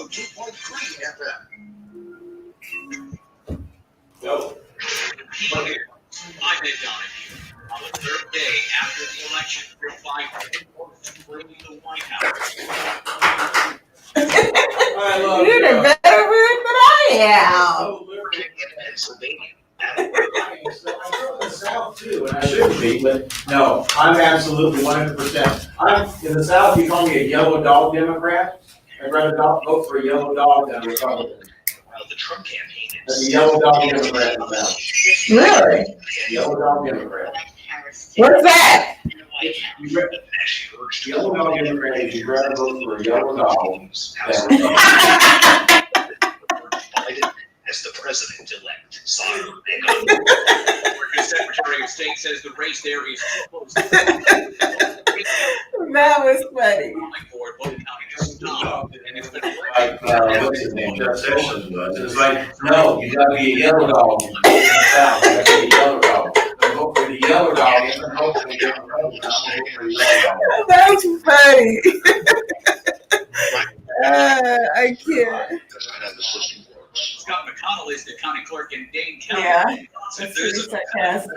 102.3 FM. Go. I'm Ed Donahue. On the third day after the election, Joe Biden bringing the White House. You're the better word than I am. I'm from the South too, and I shouldn't be, but no, I'm absolutely 100%. I'm in the South. You call me a yellow dog Democrat. I'd rather vote for a yellow dog than a Republican. Well, the Trump campaign That's a yellow dog Democrat in the South. Really? Yellow dog Democrat. What's that? Yellow dog Democrat is you'd rather vote for a yellow dog than a Biden as the president-elect. The Secretary of State says the race there is too close. That was funny. What's his name? Jeff Sessions was. It was like, no, you gotta be a yellow dog in the South. You gotta be a yellow dog. Vote for the yellow dog and then vote for the yellow dog. That's funny. I can't. Scott McConnell is the county clerk in Dane County. Yeah. That's pretty sarcastic.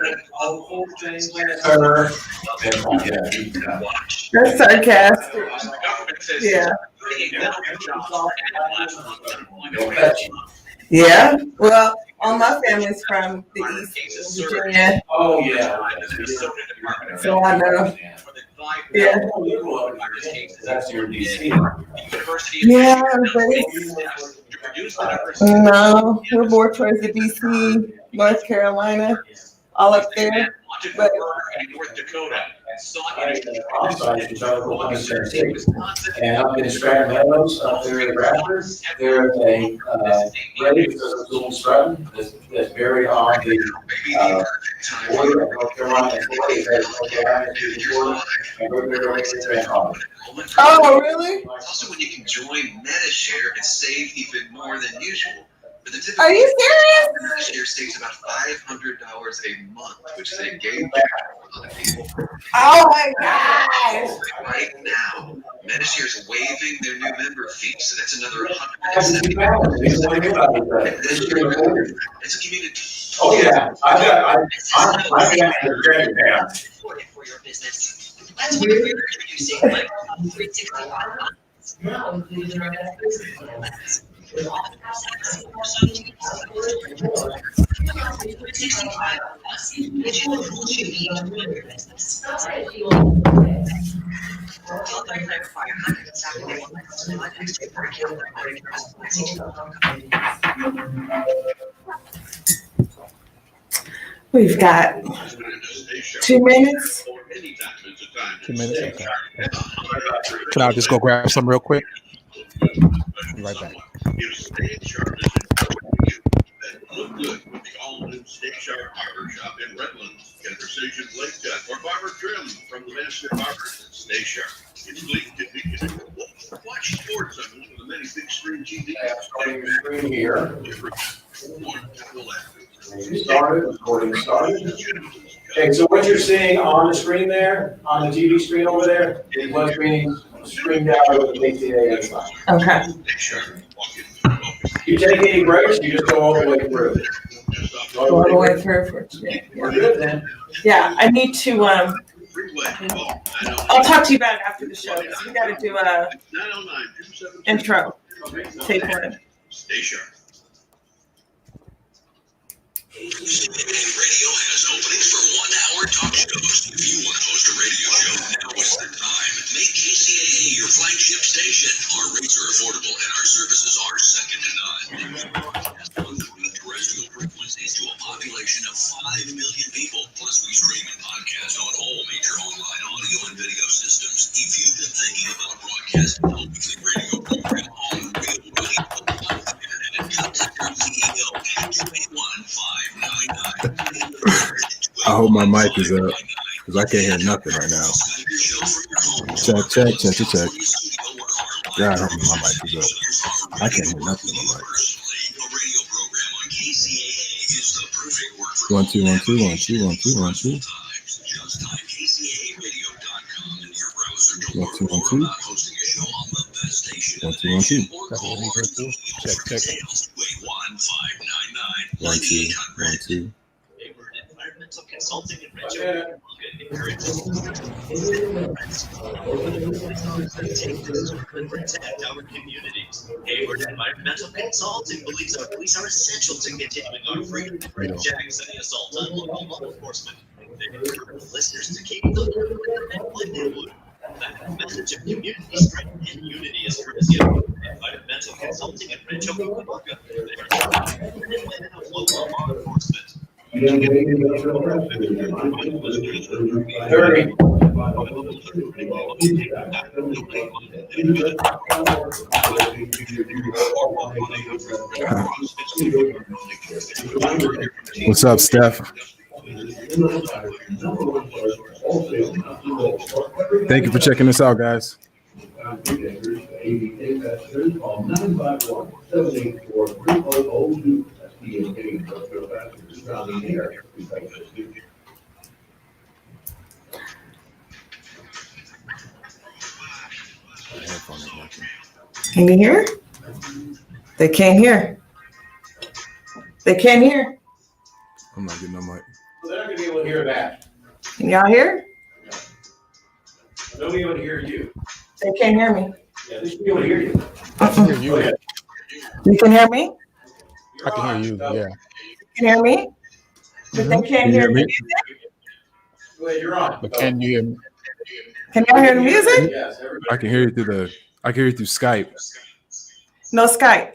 That's sarcastic. The government says Yeah. 38,000 jobs were added last month. Yeah. Well, all my family's from the East, Virginia. Oh, yeah. So I know. Yeah. That's your DC. Yeah, but no, we're more towards the DC, North Carolina, all up there. But North Dakota. And up in Stratton Meadows, up there in Bradford, there's a grave of Stratton that's buried on the border of North Carolina and Florida. oh, really? Also, when you can join MetaShare and save even more than usual. But the typical Are you serious? MetaShare saves about $500 a month, which they gave back to other people. Oh my gosh! Right now, MetaShare is waiving their new member fee, so that's another $170. It's a community. Oh, yeah. I'm For your business. That's what we're introducing, like 365 months. Now including our business. With all the processes for some teams, 365 plus, which will tools you need to run your business. We've got 2 minutes. 2 minutes, okay. Can I just go grab some real quick? Be right back. Look good with the all-new Stay Sharp Barber Shop in Redlands. Get a precision blade cut or barber trim from the master barbers at Stay Sharp. It's clean, convenient. Watch sports on one of the many big screen TVs. starting the screen here. Recording started. Okay, so what you're seeing on the screen there, on the TV screen over there, is what's being streamed out over the KCAA line. Okay. You take any breaks, you just go all the way through. Go all the way through for today. We're good then. Yeah, I need to I'll talk to you about it after the show. So we got to do a intro. Take one. Stay sharp. Radio has openings for 1-hour talk shows. If you want to host a radio show, now is the time. Make KCAA your flagship station. Our rates are affordable and our services are second to none. On terrestrial frequencies to a population of 5 million people. Plus, we stream and podcast on all major online audio and video systems. If you've been thinking about broadcasting a weekly radio program on real radio, internet, contact our CEO at 281-599. I hope my mic is up because I can't hear nothing right now. Check. God, I hope my mic is up. I can't hear nothing on my mic. 1 2 1 2 1 2 1 2 1 2. 1 2 1 2. Check, check. Wait 1599 1 2 1 2. Hayward Environmental Consulting in Rancho encourages protect our communities. Hayward Environmental Consulting believes our police are essential to continuing our freedom to bring jacks and the assault on local law enforcement. They encourage listeners to keep the livelihood. The message of community strength and unity is courtesy of Environmental Consulting in Rancho Cucamonga. They are women of local law enforcement. What's up, Steph? Thank you for checking this out, guys. Can you hear? They can't hear. They can't hear. I'm not getting no mic. They're not gonna be able to hear that. Can y'all hear? They'll be able to hear you. They can't hear me. Yeah, they should be able to hear you. I can hear you. ahead. You can hear me? I can hear you. Yeah. You can hear me? But they can't hear me. Go ahead, you're on. But can you hear me? Can y'all hear the music? Yes, everybody. I can hear you through Skype. No Skype.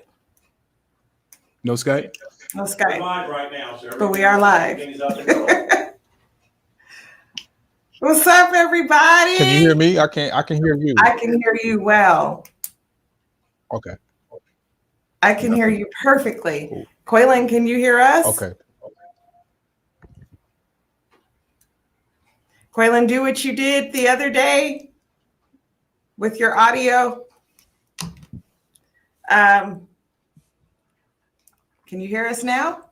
No Skype? No We're Skype. live right now, so But we are live. everything's up and going. What's up, everybody? Can you hear me? I can hear you. I can hear you well. Okay. I can hear you perfectly. Quaylen, can you hear us? Okay. Quaylen, do what you did the other day with your audio. Can you hear us now?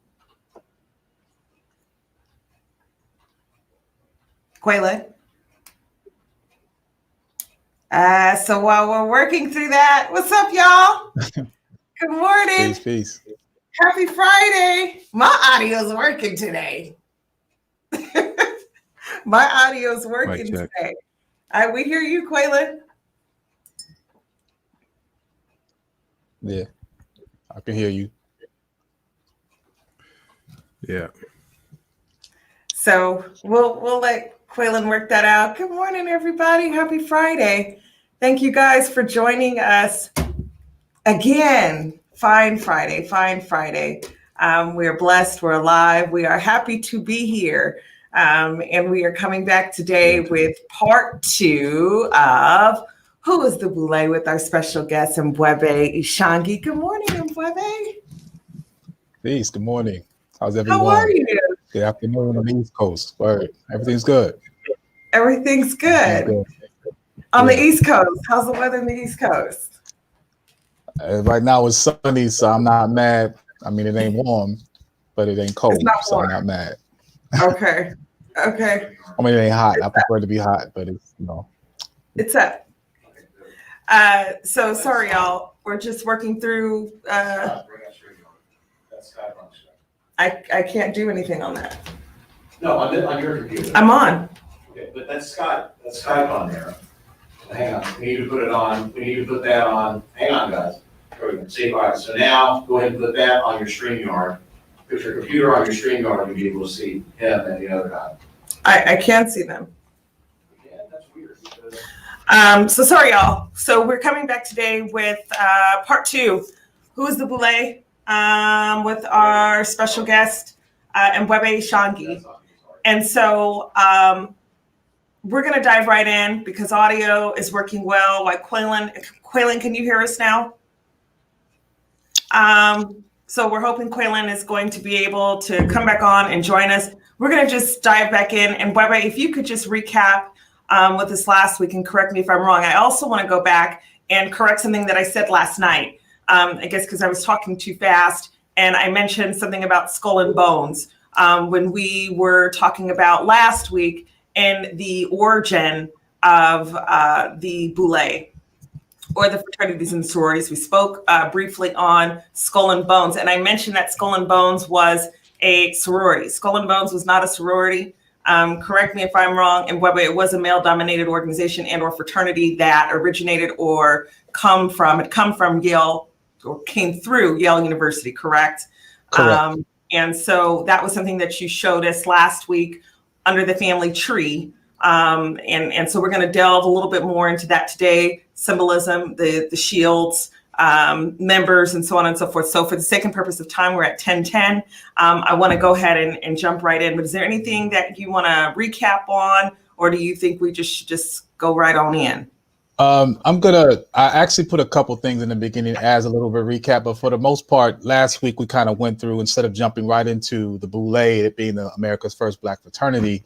Quaylen? So while we're working through that, what's up, y'all? Good morning. Peace. Happy Friday. My audio's working today. My audio's working Mic check. today. We hear you, Quaylen. Yeah. I can hear you. Yeah. So we'll let Quaylen work that out. Good morning, everybody. Happy Friday. Thank you guys for joining us again. Fine Friday. We are blessed. We're alive. We are happy to be here. And we are coming back today with part 2 of Who is the Boulé with our special guest, Mbwebe Ishangi. Good morning, Mbwebe. Peace. Good morning. How's everyone? How are you? Good afternoon on the East Coast. Word. Everything's good. Everything's good. Everything's good. On the Yeah. East Coast. How's the weather in the East Coast? Right now it's sunny, so I'm not mad. I mean, it ain't warm, but it ain't cold, It's not so I'm warm. not mad. Okay. I mean, it ain't hot. I prefer to be hot, but it's, It's up. So sorry, y'all. We're just working through. That's Skype on. I can't do anything on that. No, on your computer. I'm on. Okay, but that's Skype on there. Hang on, we need to put it on, we need to put that on, hang on, guys. Save file. So now, go ahead and put that on your StreamYard. Put your computer on your StreamYard and be able to see him and the other guy. I can't see them. Yeah, that's weird. Because So sorry, y'all. So we're coming back today with part 2. Who is the Boulé? With our special guest, Mbwebe Ishangi. that's not- sorry. And so we're going to dive right in because audio is working well. Like Quaylen, can you hear us now? So we're hoping Quaylen is going to be able to come back on and join us. We're going to just dive back in. And Mbwebe, if you could just recap with us last week and correct me if I'm wrong. I also want to go back and correct something that I said last night. I guess because I was talking too fast and I mentioned something about skull and bones when we were talking about last week and the origin of the Boulé. or the fraternities and sororities. We spoke briefly on Skull and Bones, and I mentioned that Skull and Bones was a sorority. Skull and Bones was not a sorority. Correct me if I'm wrong, and whether it was a male-dominated organization and or fraternity that originated or come from Yale or came through Yale University, correct? Correct. And so that was something that you showed us last week under the family tree. And so we're going to delve a little bit more into that today, symbolism, the shields, members, and so on and so forth. So for the sake and purpose of time, we're at 10:10. I want to go ahead and jump right in. But is there anything that you want to recap on, or do you think we should just go right on in? I actually put a couple things in the beginning as a little bit recap, but for the most part, last week we kind of went through, instead of jumping right into the Boulé, it being America's first Black fraternity,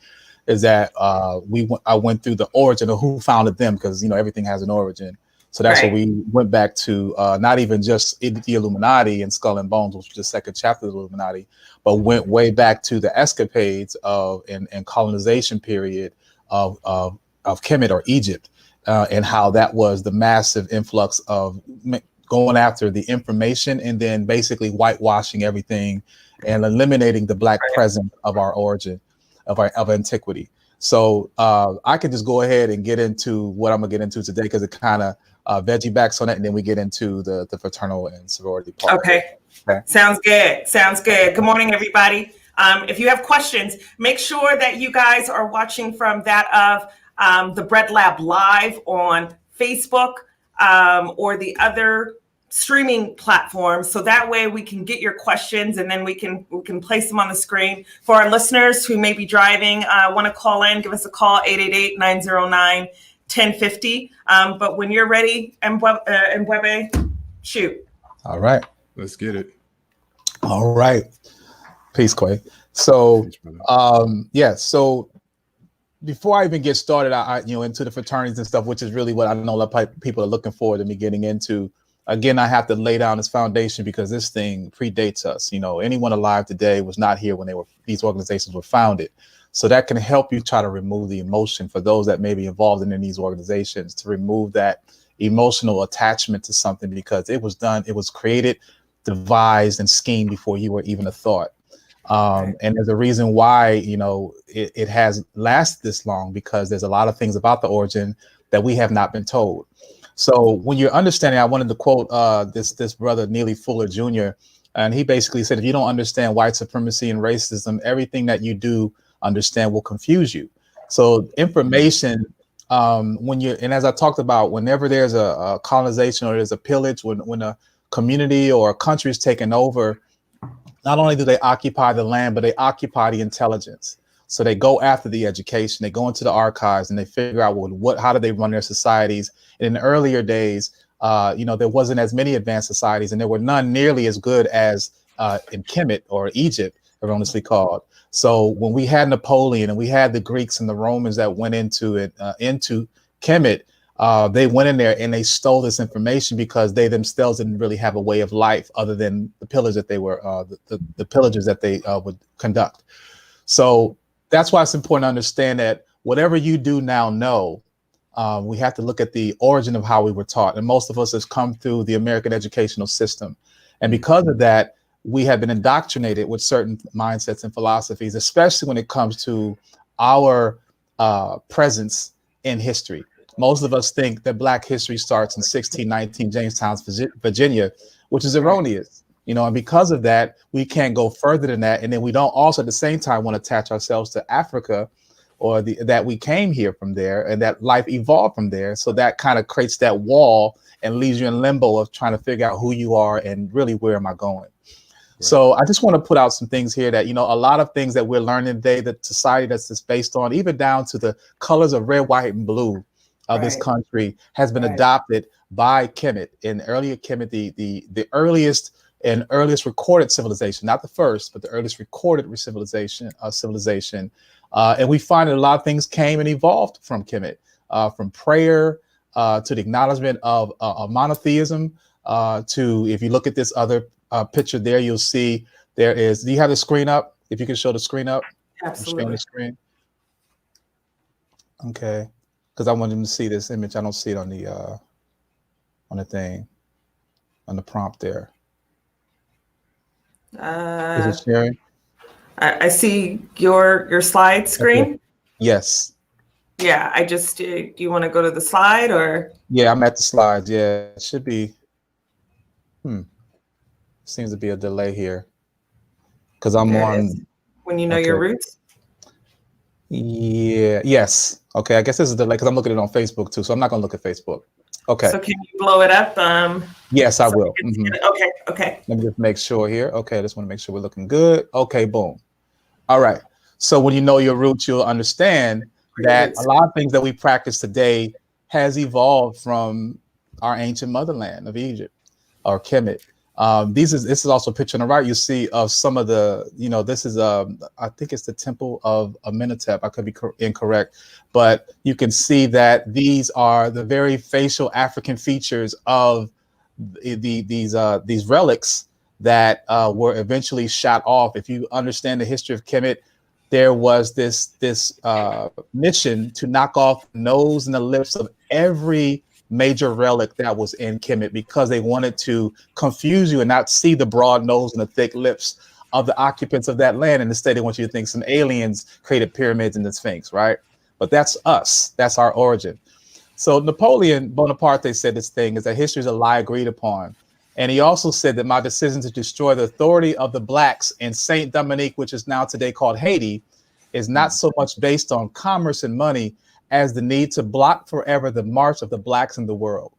is that I went through the origin of who founded them, because everything has an origin. So that's Right. what we went back to, not even just the Illuminati and Skull and Bones, which was the second chapter of the Illuminati, but went way back to the escapades of and colonization period of Kemet or Egypt. And how that was the massive influx of going after the information and then basically whitewashing everything and eliminating the Black presence of our origin, of antiquity. So I could just go ahead and get into what I'm gonna get into today, because it kind of veggie backs on it, and then we get into the fraternal and sorority part. Okay. Sounds good. Sounds good. Good morning, everybody. If you have questions, make sure that you guys are watching from that of the Bread Lab Live on Facebook or the other streaming platforms. So that way we can get your questions and then we can place them on the screen. For our listeners who may be driving, want to call in, give us a call, 888-909-1050. But when you're ready, Mbwebe, shoot. All right. Let's get it. All right. Peace, Quay. So, so before I even get started, I into the fraternities and stuff, which is really what I know a lot of people are looking forward to me getting into. Again, I have to lay down this foundation because this thing predates us. Anyone alive today was not here when these organizations were founded. So that can help you try to remove the emotion for those that may be involved in these organizations, to remove that emotional attachment to something, because it was created, devised, and schemed before you were even a thought. And there's a reason why, it has lasted this long, because there's a lot of things about the origin that we have not been told. So when you're understanding, I wanted to quote this brother, Neely Fuller Jr., and he basically said, if you don't understand white supremacy and racism, everything that you do understand will confuse you. So information, and as I talked about, whenever there's a colonization or there's a pillage, when a community or a country is taken over, not only do they occupy the land, but they occupy the intelligence. So they go after the education, they go into the archives, and they figure out how do they run their societies. And in the earlier days, there wasn't as many advanced societies, and there were none nearly as good as in Kemet or Egypt, erroneously called. So when we had Napoleon and we had the Greeks and the Romans that went into Kemet, they went in there and they stole this information because they themselves didn't really have a way of life other than the pillage that they were, the pillages that they would conduct. So that's why it's important to understand that whatever you do now know, we have to look at the origin of how we were taught. And most of us has come through the American educational system. And because of that, we have been indoctrinated with certain mindsets and philosophies, especially when it comes to our presence in history. Most of us think that Black history starts in 1619, Jamestown, Virginia, which is erroneous. And because of that, we can't go further than that. And then we don't also at the same time want to attach ourselves to Africa, or that we came here from there and that life evolved from there. So that kind of creates that wall and leaves you in limbo of trying to figure out who you are and really where am I going. Right. So I just want to put out some things here that, a lot of things that we're learning today, that society that's just based on, even down to the colors of red, white, and blue of this country, has been adopted by Kemet. In earlier Kemet, the earliest recorded civilization, not the first, but the earliest recorded civilization. And we find that a lot of things came and evolved from Kemet, from prayer to the acknowledgement of monotheism, to, if you look at this other picture there, you'll see there is, do you have the screen up? If you can show the screen up. Absolutely. I'm showing the screen. Okay. Because I want them to see this image. I don't see it on the, on the thing, on the prompt there. Is it sharing? I see your slide screen. Okay. Yes. Yeah, I just, do you want to go to the slide or? Yeah, I'm at the slides. Yeah, it should be. Seems to be a delay here because I'm There it on. is. When you know your roots. Yeah. Yes. Okay. I guess this is the delay because I'm looking at it on Facebook too, so I'm not going to look at Facebook. Okay. So can you blow it up? Yes, I so will. Okay. Okay. Let me just make sure here. Okay, I just want to make sure we're looking good. Okay, boom. All right. So when you know your roots, you'll understand that a lot of things that we practice today has evolved from our ancient motherland of Egypt or Kemet. This is also a picture on the right. You see of some of the, this is I think it's the temple of Amenhotep. I could be incorrect, but you can see that these are the very facial African features of these relics that were eventually shot off. If you understand the history of Kemet, there was this mission to knock off the nose and the lips of every major relic that was in Kemet because they wanted to confuse you and not see the broad nose and the thick lips of the occupants of that land. And instead, they want you to think some aliens created pyramids and the Sphinx, right? But that's us. That's our origin. So Napoleon Bonaparte said this thing is that history is a lie agreed upon. And he also said that my decision to destroy the authority of the blacks in Saint Dominique, which is now today called Haiti, is not so much based on commerce and money as the need to block forever the march of the blacks in the world.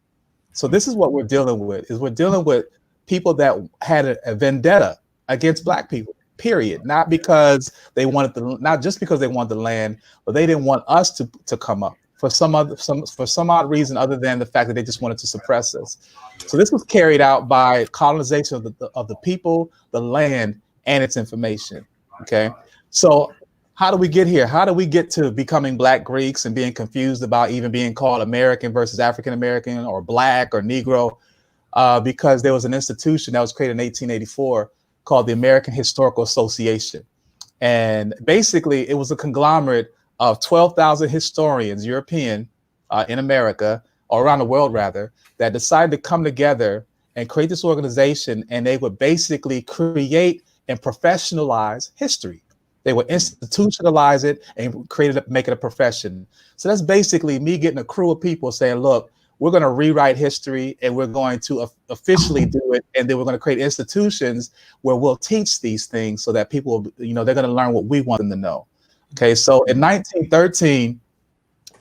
So this is what we're dealing with, is we're dealing with people that had a vendetta against black people, period. Not because they wanted not just because they wanted the land, but they didn't want us to come up for some odd reason other than the fact that they just wanted to suppress us. So this was carried out by colonization of the people, the land, and its information. Okay, so how do we get here? How do we get to becoming Black Greeks and being confused about even being called American versus African American or Black or Negro? Because there was an institution that was created in 1884 called the American Historical Association. And basically, it was a conglomerate of 12,000 historians, European, in America, or around the world rather, that decided to come together and create this organization, and they would basically create and professionalize history. They would institutionalize it and make it a profession. So that's basically me getting a crew of people saying, look, we're going to rewrite history and we're going to officially do it. And then we're going to create institutions where we'll teach these things so that people, they're going to learn what we want them to know. Okay, so in 1913,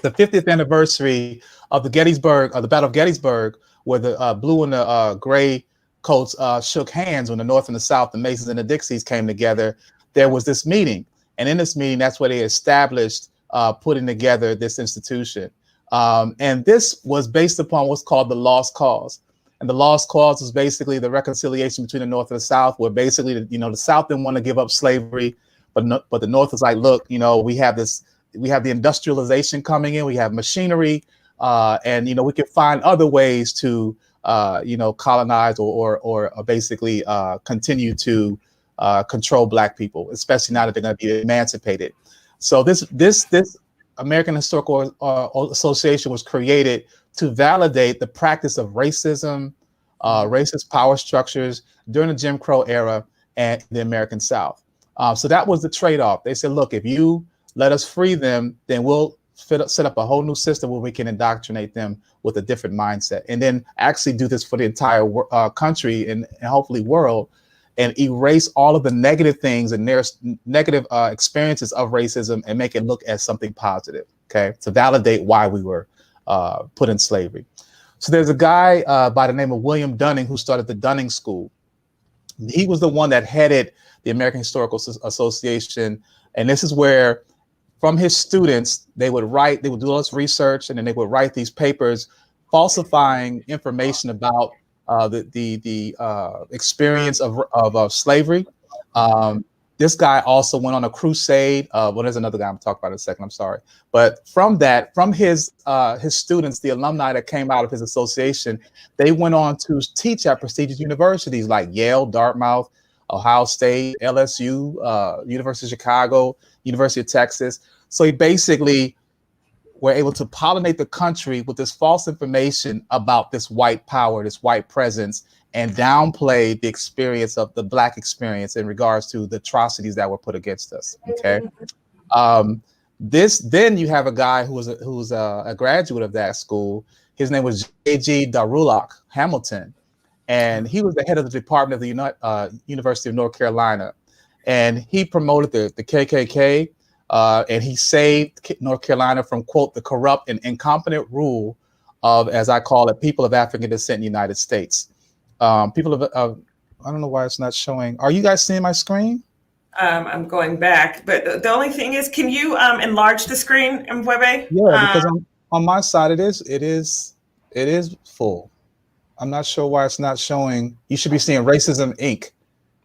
the 50th anniversary of the Battle of Gettysburg, where the blue and the gray coats shook hands when the North and the South, the Masons and the Dixies came together, there was this meeting. And in this meeting, that's where they established putting together this institution. And this was based upon what's called the Lost Cause. And the Lost Cause is basically the reconciliation between the North and the South, where basically, the South didn't want to give up slavery, but the North is like, look, we have the industrialization coming in, we have machinery, and we can find other ways to colonize or basically continue to control Black people, especially now that they're going to be emancipated. So this American Historical Association was created to validate the practice of racism, racist power structures during the Jim Crow era and the American South. So that was the trade-off. They said, look, if you let us free them, then we'll set up a whole new system where we can indoctrinate them with a different mindset, and then actually do this for the entire country and hopefully world, and erase all of the negative things and their negative experiences of racism and make it look as something positive, okay, to validate why we were put in slavery. So there's a guy by the name of William Dunning who started the Dunning School. He was the one that headed the American Historical Association. And this is where, from his students, they would do all this research, and then they would write these papers falsifying information about the experience of slavery. This guy also went on a crusade. There's another guy I'm talking about in a second, I'm sorry. But from his students, the alumni that came out of his association, they went on to teach at prestigious universities like Yale, Dartmouth, Ohio State, LSU, University of Chicago, University of Texas. So he basically were able to pollinate the country with this false information about this white power, this white presence, and downplay the experience of the Black experience in regards to the atrocities that were put against us. Okay. Then you have a guy who's a graduate of that school. His name was J.G. Derailment Hamilton, and he was the head of the Department of the University of North Carolina, and he promoted the KKK, and he saved North Carolina from, quote, the corrupt and incompetent rule of, as I call it, people of African descent in the United States. People of I don't know why it's not showing. Are you guys seeing my screen? I'm going back, but the only thing is, can you enlarge the screen, Mwebe? Yeah, because on my side it is full. I'm not sure why it's not showing. You should be seeing Racism Inc.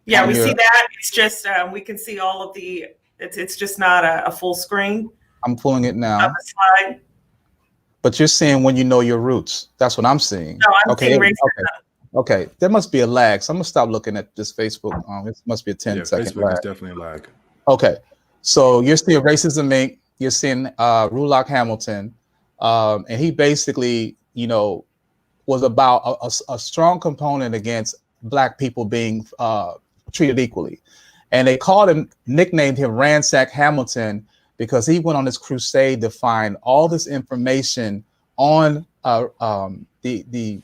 Yeah, we see that. It's just we can see all of the. It's just not a full screen. I'm pulling it now. Of the slide. But you're seeing When You Know Your Roots. That's what I'm seeing. No, I'm seeing racism. Okay, there must be a lag. So I'm gonna stop looking at this Facebook. It must be a 10-second Facebook lag. is definitely a lag. Okay, so you're seeing Racism Inc. You're seeing Rulock Hamilton, and he basically, was about a strong component against Black people being treated equally, and they nicknamed him Ransack Hamilton because he went on this crusade to find all this information on the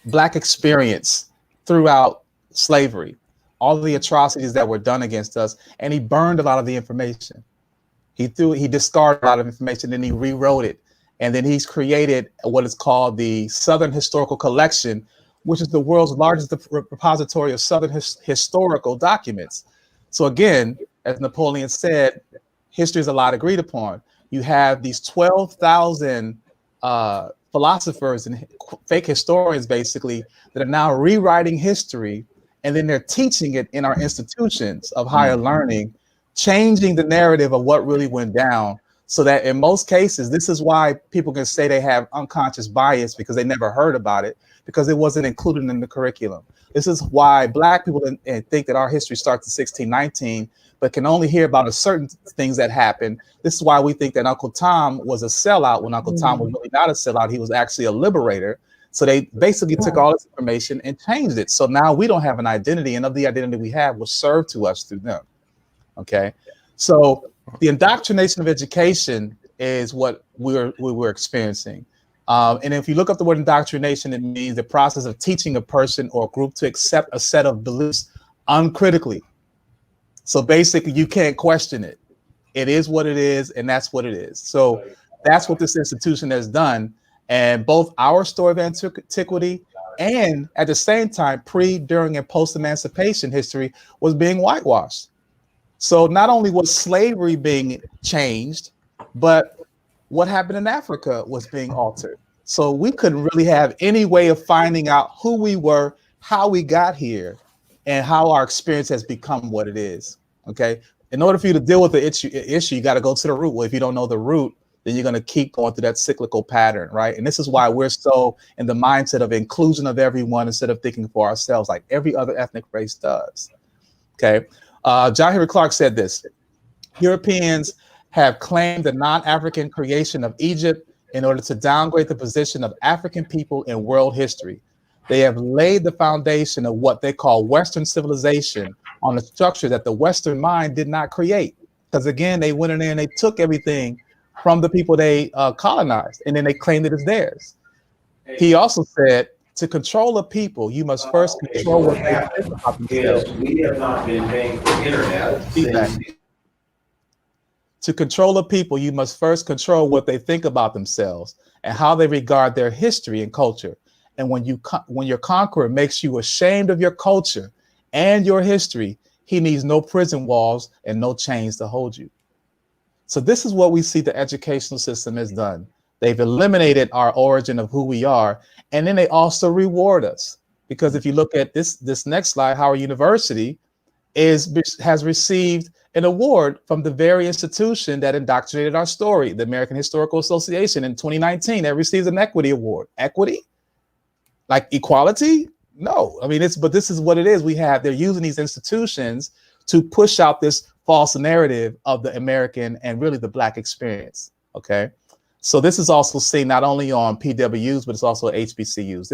Black experience throughout slavery, all of the atrocities that were done against us, and he burned a lot of the information. He discarded a lot of information, and he rewrote it, and then he's created what is called the Southern Historical Collection, which is the world's largest repository of Southern historical documents. So again, as Napoleon said, history is a lot agreed upon. You have these 12,000 philosophers and fake historians, basically, that are now rewriting history, and then they're teaching it in our institutions of higher learning, changing the narrative of what really went down, so that in most cases, this is why people can say they have unconscious bias, because they never heard about it, because it wasn't included in the curriculum. This is why Black people think that our history starts in 1619, but can only hear about certain things that happened. This is why we think that Uncle Tom was a sellout, when Uncle Tom was really not a sellout. He was actually a liberator. So they basically took all this information and changed it. So now we don't have an identity, and of the identity we have was served to us through them. Okay, so the indoctrination of education is what we're experiencing. And if you look up the word indoctrination, it means the process of teaching a person or a group to accept a set of beliefs uncritically. So basically, you can't question it. It is what it is, and that's what it is. So that's what this institution has done. And both our story of antiquity and at the same time, pre, during, and post-emancipation history was being whitewashed. So not only was slavery being changed, but what happened in Africa was being altered. So we couldn't really have any way of finding out who we were, how we got here, and how our experience has become what it is. Okay. In order for you to deal with the issue, you got to go to the root. Well, if you don't know the root, then you're going to keep going through that cyclical pattern, right? And this is why we're so in the mindset of inclusion of everyone instead of thinking for ourselves like every other ethnic race does. Okay. John Henry Clark said this: Europeans have claimed the non-African creation of Egypt in order to downgrade the position of African people in world history. They have laid the foundation of what they call Western civilization on a structure that the Western mind did not create. Because again, they went in there and they took everything from the people they colonized, and then they claimed it as theirs. He also said, to control a people, you must first control what they think about themselves. We have not been paying for internet. To control a people, you must first control what they think about themselves and how they regard their history and culture. And when your conqueror makes you ashamed of your culture and your history, he needs no prison walls and no chains to hold you. So this is what we see the educational system has done. They've eliminated our origin of who we are, and then they also reward us. Because if you look at this next slide, Howard University has received an award from the very institution that indoctrinated our story, the American Historical Association. In 2019, they received an equity award. Equity? Like equality? No. I mean, but this is what it is. They're using these institutions to push out this false narrative of the American and really the Black experience. Okay. So this is also seen not only on PWUs, but it's also HBCUs.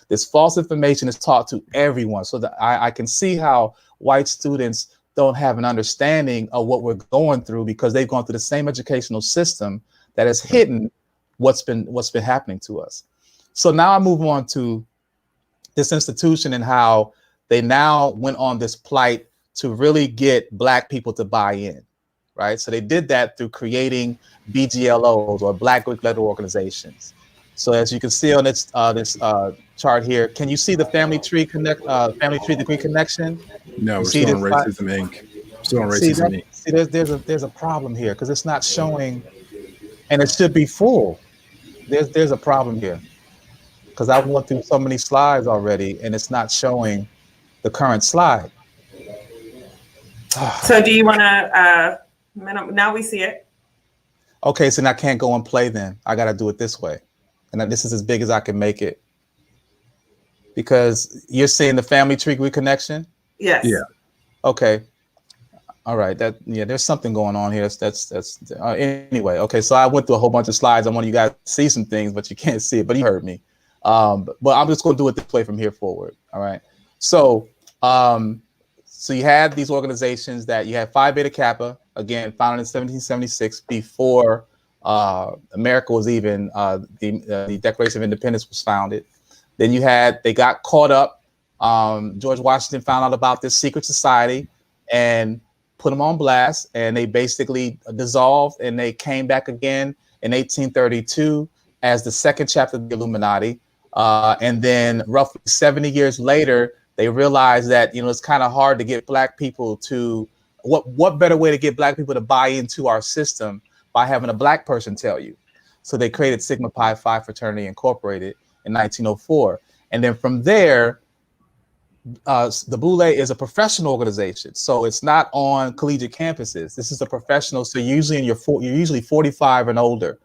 This false information is taught to everyone. So that I can see how white students don't have an understanding of what we're going through because they've gone through the same educational system that has hidden what's been happening to us. So now I move on to this institution and how they now went on this plight to really get Black people to buy in, right? So they did that through creating BGLOs or Black Greek letter organizations. So as you can see on this chart here, can you see the family tree degree connection? No, we're still on Racism Inc. Still on Racism Inc. See, there's a problem here because it's not showing, and it should be full. There's a problem here because I went through so many slides already, and it's not showing the current slide. So do you want to, now we see it. Okay, so now I can't go and play then. I got to do it this way. And this is as big as I can make it. Because you're seeing the family tree reconnection? Yes. Yeah. Okay. All right. There's something going on here. Anyway. Okay. So I went through a whole bunch of slides. I want you guys to see some things, but you can't see it, but you heard me. But I'm just going to do it this way from here forward. All right. So, so you had these organizations that you had Phi Beta Kappa, again, founded in 1776 before America was even, the Declaration of Independence was founded. Then they got caught up. George Washington found out about this secret society and put them on blast, and they basically dissolved, and they came back again in 1832 as the second chapter of the Illuminati. And then roughly 70 years later, they realized that, it's kind of hard to get Black people to, what better way to get Black people to buy into our system by having a Black person tell you. So they created Sigma Pi Phi Fraternity Incorporated in 1904. And then from there, the Boulé is a professional organization. So it's not on collegiate campuses. This is a professional. So usually you're usually 45 and older.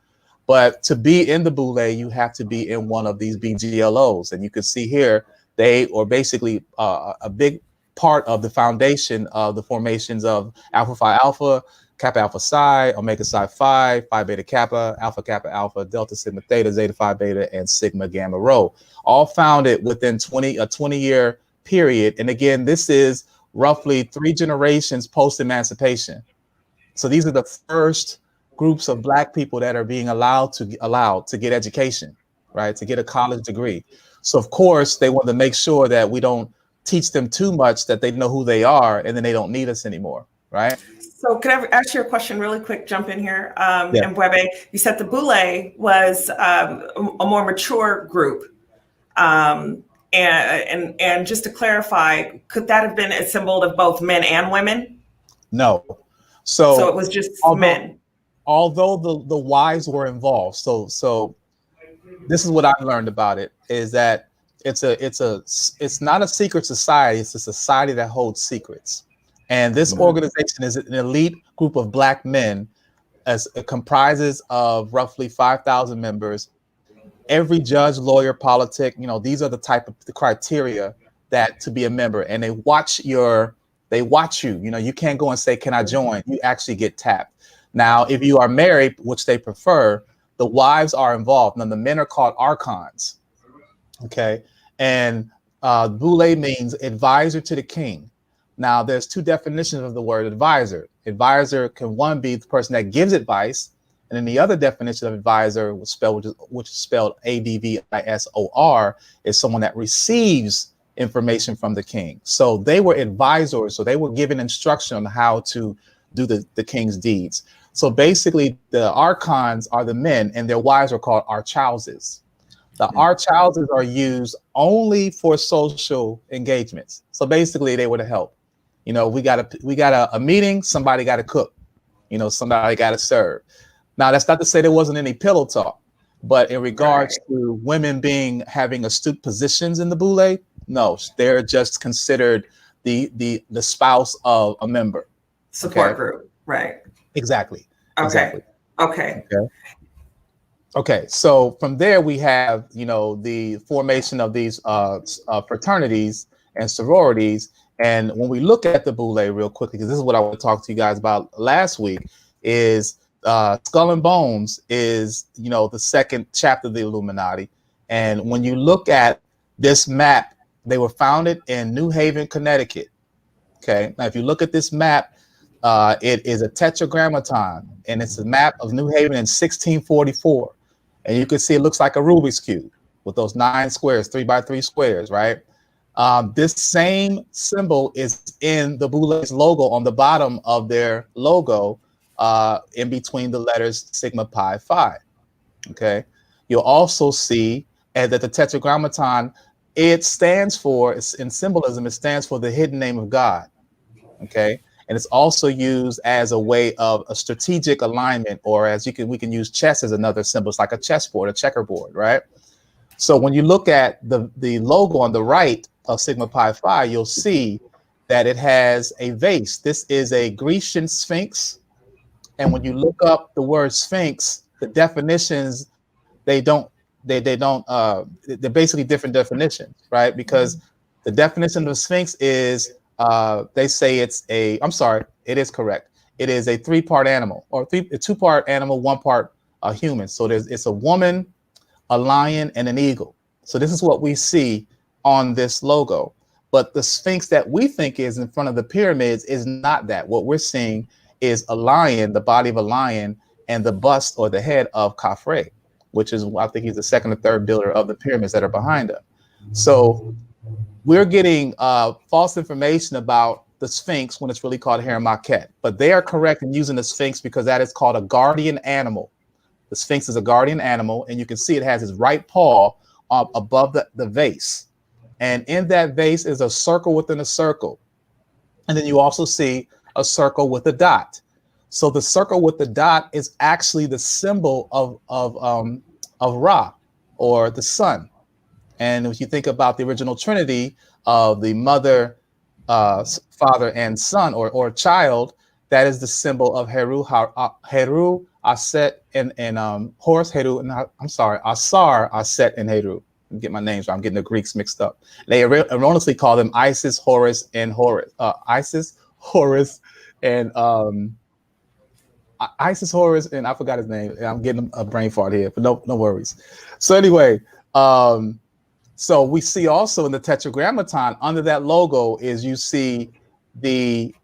But to be in the Boulé, you have to be in one of these BGLOs. And you can see here, they are basically a big part of the foundation of the formations of Alpha Phi Alpha, Kappa Alpha Psi, Omega Psi Phi, Phi Beta Kappa, Alpha Kappa Alpha, Delta Sigma Theta, Zeta Phi Beta, and Sigma Gamma Rho, all founded within a 20-year period. And again, this is roughly 3 generations post-emancipation. So these are the first groups of Black people that are being allowed to get education, right? To get a college degree. So of course, they want to make sure that we don't teach them too much, that they know who they are, and then they don't need us anymore, right? So can I ask you a question really quick, jump in here? And Webe, you said the Boulé was a more mature group. And just to clarify, could that have been a symbol of both men and women? No. So it was just men. Although the wives were involved. So this is what I've learned about it, is that it's not a secret society. It's a society that holds secrets. And this organization is an elite group of Black men, as it comprises of roughly 5,000 members. Every judge, lawyer, politic, these are the type of the criteria that to be a member. And they watch you. You can't go and say, can I join? You actually get tapped. Now, if you are married, which they prefer, the wives are involved. Now, the men are called archons. Okay. And Boulé means advisor to the king. Now, there's 2 definitions of the word advisor. Advisor can one be the person that gives advice, and then the other definition of advisor, which is spelled ADVISOR, is someone that receives information from the king. So they were advisors. So they were given instruction on how to do the king's deeds. So basically, the archons are the men, and their wives are called archhouses. The archhouses are used only for social engagements. So basically, they were to help. We got a meeting. Somebody got to cook. Somebody got to serve. Now, that's not to say there wasn't any pillow talk, but in regards to women having astute positions in the Boulé, no, they're just considered the spouse of a member. Support group, right? Exactly. Okay. Exactly. Okay. Okay. So from there we have, the formation of these fraternities and sororities. And when we look at the Boulé real quickly, because this is what I want to talk to you guys about last week, is Skull and Bones is, the second chapter of the Illuminati. And when you look at this map, they were founded in New Haven, Connecticut. Okay. Now, if you look at this map, it is a tetragrammaton, and it's a map of New Haven in 1644. And you can see it looks like a Rubik's Cube with those 9 squares, 3x3 squares, right? This same symbol is in the Boulé's logo on the bottom of their logo, in between the letters Sigma Pi Phi. Okay. You'll also see that the tetragrammaton, it stands for, in symbolism, it stands for the hidden name of God. Okay. And it's also used as a way of a strategic alignment, or we can use chess as another symbol. It's like a chessboard, a checkerboard, right? So when you look at the logo on the right of Sigma Pi Phi, you'll see that it has a vase. This is a Grecian sphinx. And when you look up the word sphinx, the definitions, they're basically different definitions, right? Because the definition of the sphinx is, they say it is correct. It is a 3-part animal, or a 2-part animal, 1 part human. So it's a woman, a lion, and an eagle. So this is what we see on this logo. But the sphinx that we think is in front of the pyramids is not that. What we're seeing is a lion, the body of a lion, and the bust or the head of Khafre, which is, I think he's the 2nd or 3rd builder of the pyramids that are behind him. So we're getting false information about the Sphinx when it's really called Haramakhet. But they are correct in using the Sphinx because that is called a guardian animal. The Sphinx is a guardian animal, and you can see it has its right paw above the vase. And in that vase is a circle within a circle. And then you also see a circle with a dot. So the circle with the dot is actually the symbol of Ra, or the sun. And if you think about the original Trinity of the mother, father, and son, or child, that is the symbol of Heru, Aset, and Horus, Heru, and Asar, Aset, and Heru. Get my names right. I'm getting the Greeks mixed up. They erroneously call them Isis, Horus, and Horus. Isis, Horus, and Isis, Horus, and I forgot his name. I'm getting a brain fart here, but no worries. So anyway, so we see also in the Tetragrammaton, under that logo is, you see the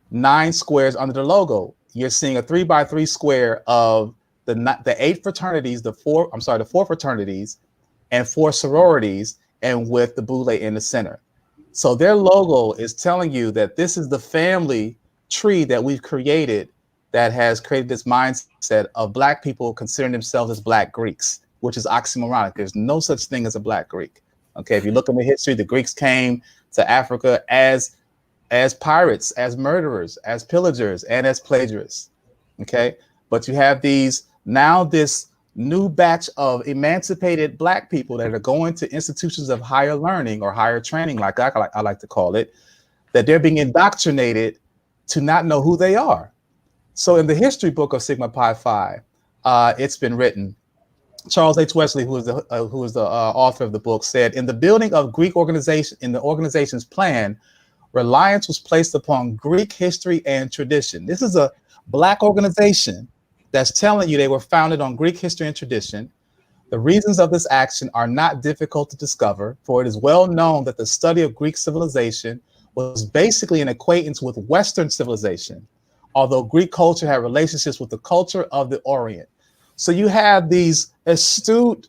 9 squares under the logo. You're seeing a 3x3 square of the 8 fraternities, the 4 fraternities and 4 sororities, and with the Boulé in the center. So their logo is telling you that this is the family tree that we've created, that has created this mindset of Black people considering themselves as Black Greeks, which is oxymoronic. There's no such thing as a Black Greek. Okay, if you look in the history, the Greeks came to Africa as pirates, as murderers, as pillagers, and as plagiarists. Okay, but you have this new batch of emancipated Black people that are going to institutions of higher learning, or higher training, like I like to call it, that they're being indoctrinated to not know who they are. So in the history book of Sigma Pi Phi, it's been written. Charles H. Wesley, who is the author of the book, said, in the building of Greek organization, in the organization's plan, reliance was placed upon Greek history and tradition. This is a Black organization that's telling you they were founded on Greek history and tradition. The reasons of this action are not difficult to discover, for it is well known that the study of Greek civilization was basically an acquaintance with Western civilization, although Greek culture had relationships with the culture of the Orient. So you have these astute,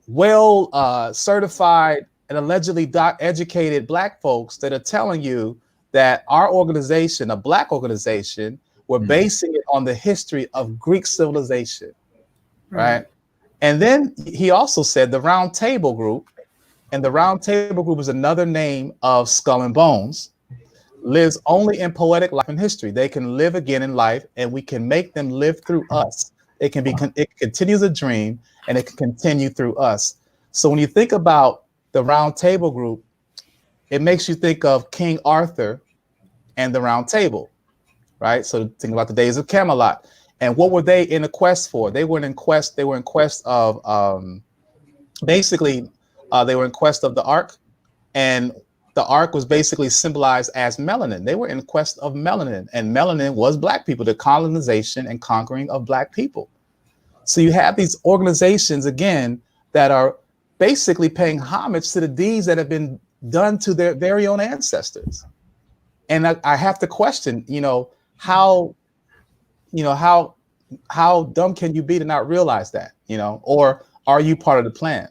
well certified and allegedly educated Black folks that are telling you that our organization, a Black organization, we're basing it on the history of Greek civilization, right? And then he also said the Round Table Group, and the Round Table Group is another name of Skull and Bones, lives only in poetic life and history. They can live again in life, and we can make them live through us. It continues a dream, and it can continue through us. So when you think about the Round Table Group, it makes you think of King Arthur and the Round Table, right? So think about the days of Camelot. And what were they in a quest for? They were in quest of they were in quest of the Ark. And the ark was basically symbolized as melanin. They were in quest of melanin, and melanin was Black people, the colonization and conquering of Black people. So you have these organizations, again, that are basically paying homage to the deeds that have been done to their very own ancestors. And I have to question, how dumb can you be to not realize that, or are you part of the plan?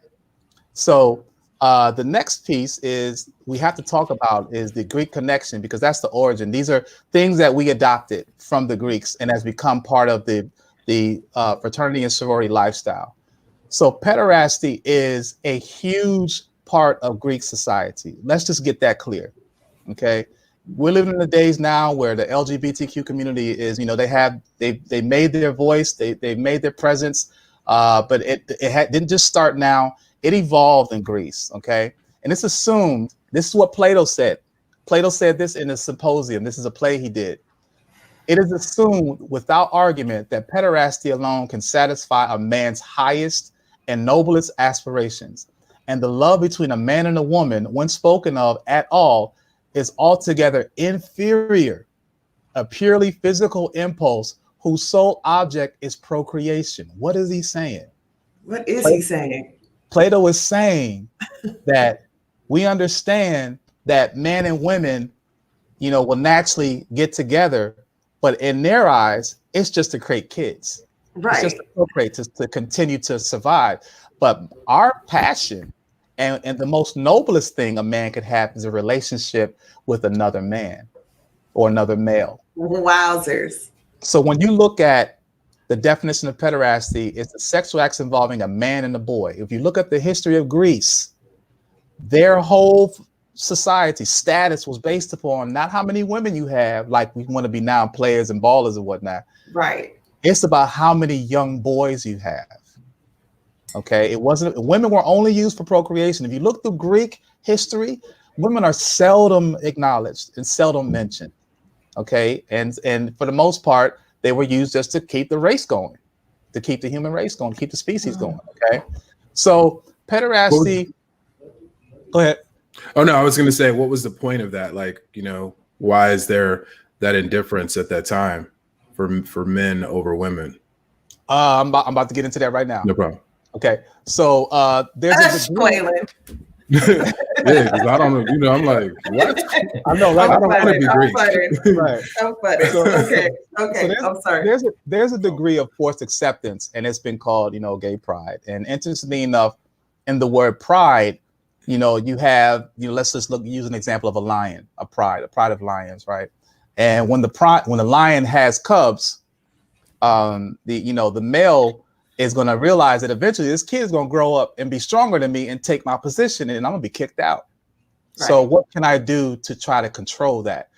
So the next piece is we have to talk about is the Greek connection, because that's the origin. These are things that we adopted from the Greeks and has become part of the fraternity and sorority lifestyle. So pederasty is a huge part of Greek society. Let's just get that clear. Okay. We're living in the days now where the LGBTQ community is, they made their voice, they made their presence, but it didn't just start now. It evolved in Greece, okay? And it's assumed, this is what Plato said. Plato said this in a symposium. This is a play he did. It is assumed without argument that pederasty alone can satisfy a man's highest and noblest aspirations. And the love between a man and a woman, when spoken of at all, is altogether inferior, a purely physical impulse whose sole object is procreation. What is he saying? What is he saying? Plato is saying that we understand that men and women, will naturally get together, but in their eyes, it's just to create kids. Right. It's just to procreate, to continue to survive. But our passion and the most noblest thing a man could have is a relationship with another man or another male. Wowzers. So when you look at the definition of pederasty, it's the sexual acts involving a man and a boy. If you look at the history of Greece, their whole society status was based upon not how many women you have, like we want to be now players and ballers and whatnot. Right. It's about how many young boys you have. Okay, it wasn't, women were only used for procreation. If you look through Greek history, women are seldom acknowledged and seldom mentioned. Okay, and for the most part, they were used just to keep the race going, to keep the human race going, keep the species going. Okay, so pederasty. Go ahead. Oh no, I was going to say, what was the point of that? Like, why is there that indifference at that time for men over women? I'm about to get into that right now. No problem. Okay, so there's a degree. Yeah, because I don't know. I'm like, what? I know, right? I don't want to be Greek. Right. I'm funny. Okay. So I'm sorry. There's a degree of forced acceptance, and it's been called, gay pride. And interestingly enough, in the word pride, you have, let's just use an example of a lion, a pride of lions, right? And when the lion has cubs, the male is going to realize that eventually this kid is going to grow up and be stronger than me and take my position, and I'm going to be kicked out. Right. So what can I do to try to control that?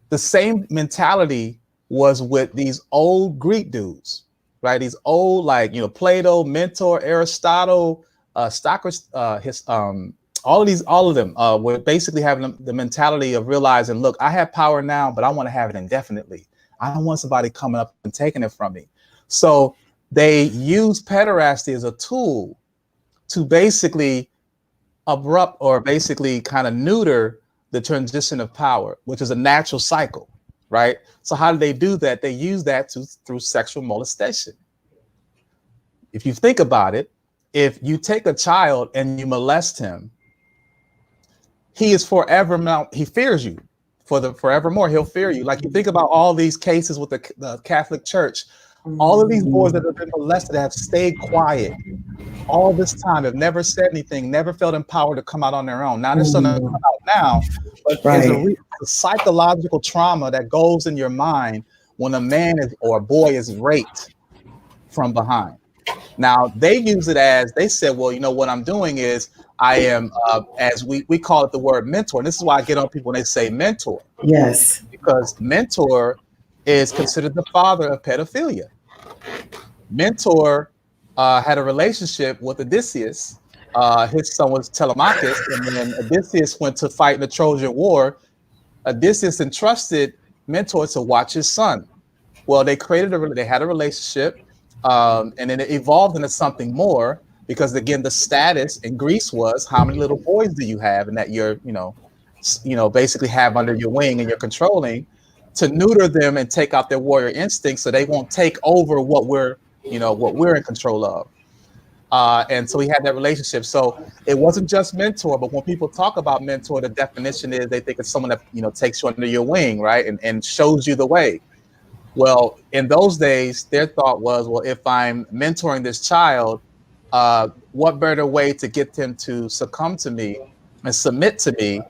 The same mentality was with these old Greek dudes, right? These old, Plato, Mentor, Aristotle, Socrates, all of them were basically having the mentality of realizing, look, I have power now, but I want to have it indefinitely. I don't want somebody coming up and taking it from me. So they use pederasty as a tool to basically abrupt or basically kind of neuter the transition of power, which is a natural cycle, right? So how do they do that? They use that through sexual molestation. If you think about it, if you take a child and you molest him, he is he fears you forevermore. He'll fear you. Like you think about all these cases with the Catholic Church. All of these boys that have been molested have stayed quiet all this time, have never said anything, never felt empowered to come out on their own. Now they're starting to come out now, but it's a psychological trauma that goes in your mind when a man or a boy is raped from behind. Now they use it as, they said, well, what I'm doing is I am, as we call it the word mentor. And this is why I get on people when they say mentor. Yes. Because mentor is considered the father of pedophilia. Mentor had a relationship with Odysseus. His son was Telemachus, and then Odysseus went to fight in the Trojan War. Odysseus entrusted Mentor to watch his son. Well, they had a relationship, and then it evolved into something more, because again, the status in Greece was how many little boys do you have, and that you're, basically have under your wing and you're controlling, to neuter them and take out their warrior instincts so they won't take over what we're in control of. And so we had that relationship. So it wasn't just mentor, but when people talk about mentor, the definition is they think it's someone that, takes you under your wing, right? And shows you the way. Well, in those days, their thought was, well, if I'm mentoring this child, what better way to get them to succumb to me and submit to me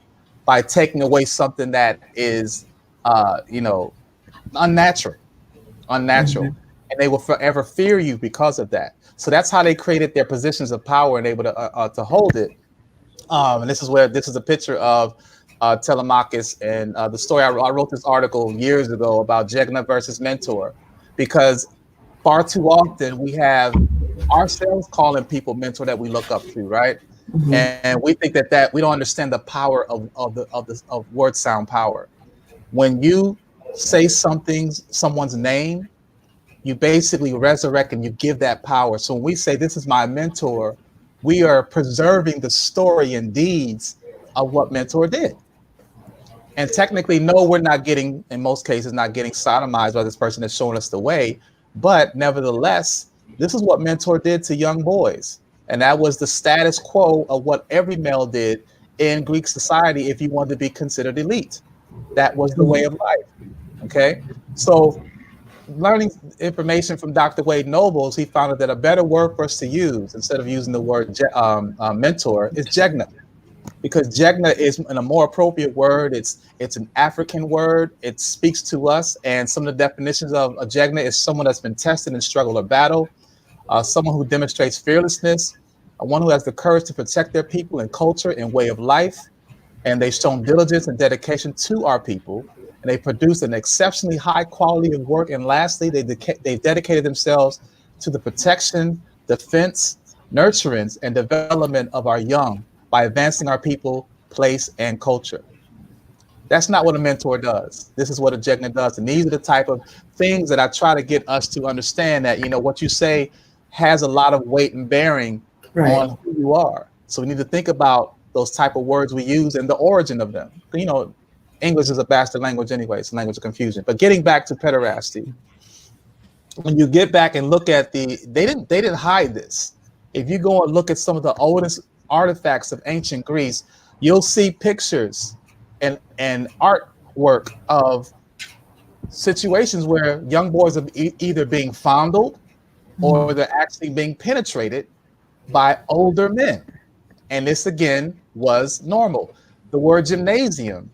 by taking away something that is, unnatural. Mm-hmm. And they will forever fear you because of that. So that's how they created their positions of power and able to hold it. And this is a picture of Telemachus, and the story. I wrote this article years ago about Jegna versus mentor, because far too often we have ourselves calling people mentor that we look up to, right? Mm-hmm. And we think that we don't understand the power of word sound power. When you say someone's name, you basically resurrect and you give that power. So when we say this is my mentor, we are preserving the story and deeds of what mentor did. And technically, no, we're not getting, in most cases, not getting sodomized by this person that's showing us the way. But nevertheless, this is what mentor did to young boys. And that was the status quo of what every male did in Greek society if you wanted to be considered elite. That was the way of life. Okay? So learning information from Dr. Wade Nobles, he found that a better word for us to use instead of using the word mentor is Jegna. Because Jegna is a more appropriate word. It's an African word. It speaks to us. And some of the definitions of a Jegna is someone that's been tested in struggle or battle, someone who demonstrates fearlessness, one who has the courage to protect their people and culture and way of life. And they've shown diligence and dedication to our people. And they produced an exceptionally high quality of work. And lastly, they've dedicated themselves to the protection, defense, nurturance, and development of our young by advancing our people, place, and culture. That's not what a mentor does. This is what a Jegna does. And these are the type of things that I try to get us to understand, that, what you say has a lot of weight and bearing on who you are. So we need to think about those type of words we use and the origin of them. English is a bastard language anyway. It's a language of confusion. But getting back to pederasty, when you get back and look at they didn't hide this. If you go and look at some of the oldest artifacts of ancient Greece, you'll see pictures and artwork of situations where young boys are either being fondled or they're actually being penetrated by older men. And this again was normal. The word gymnasium,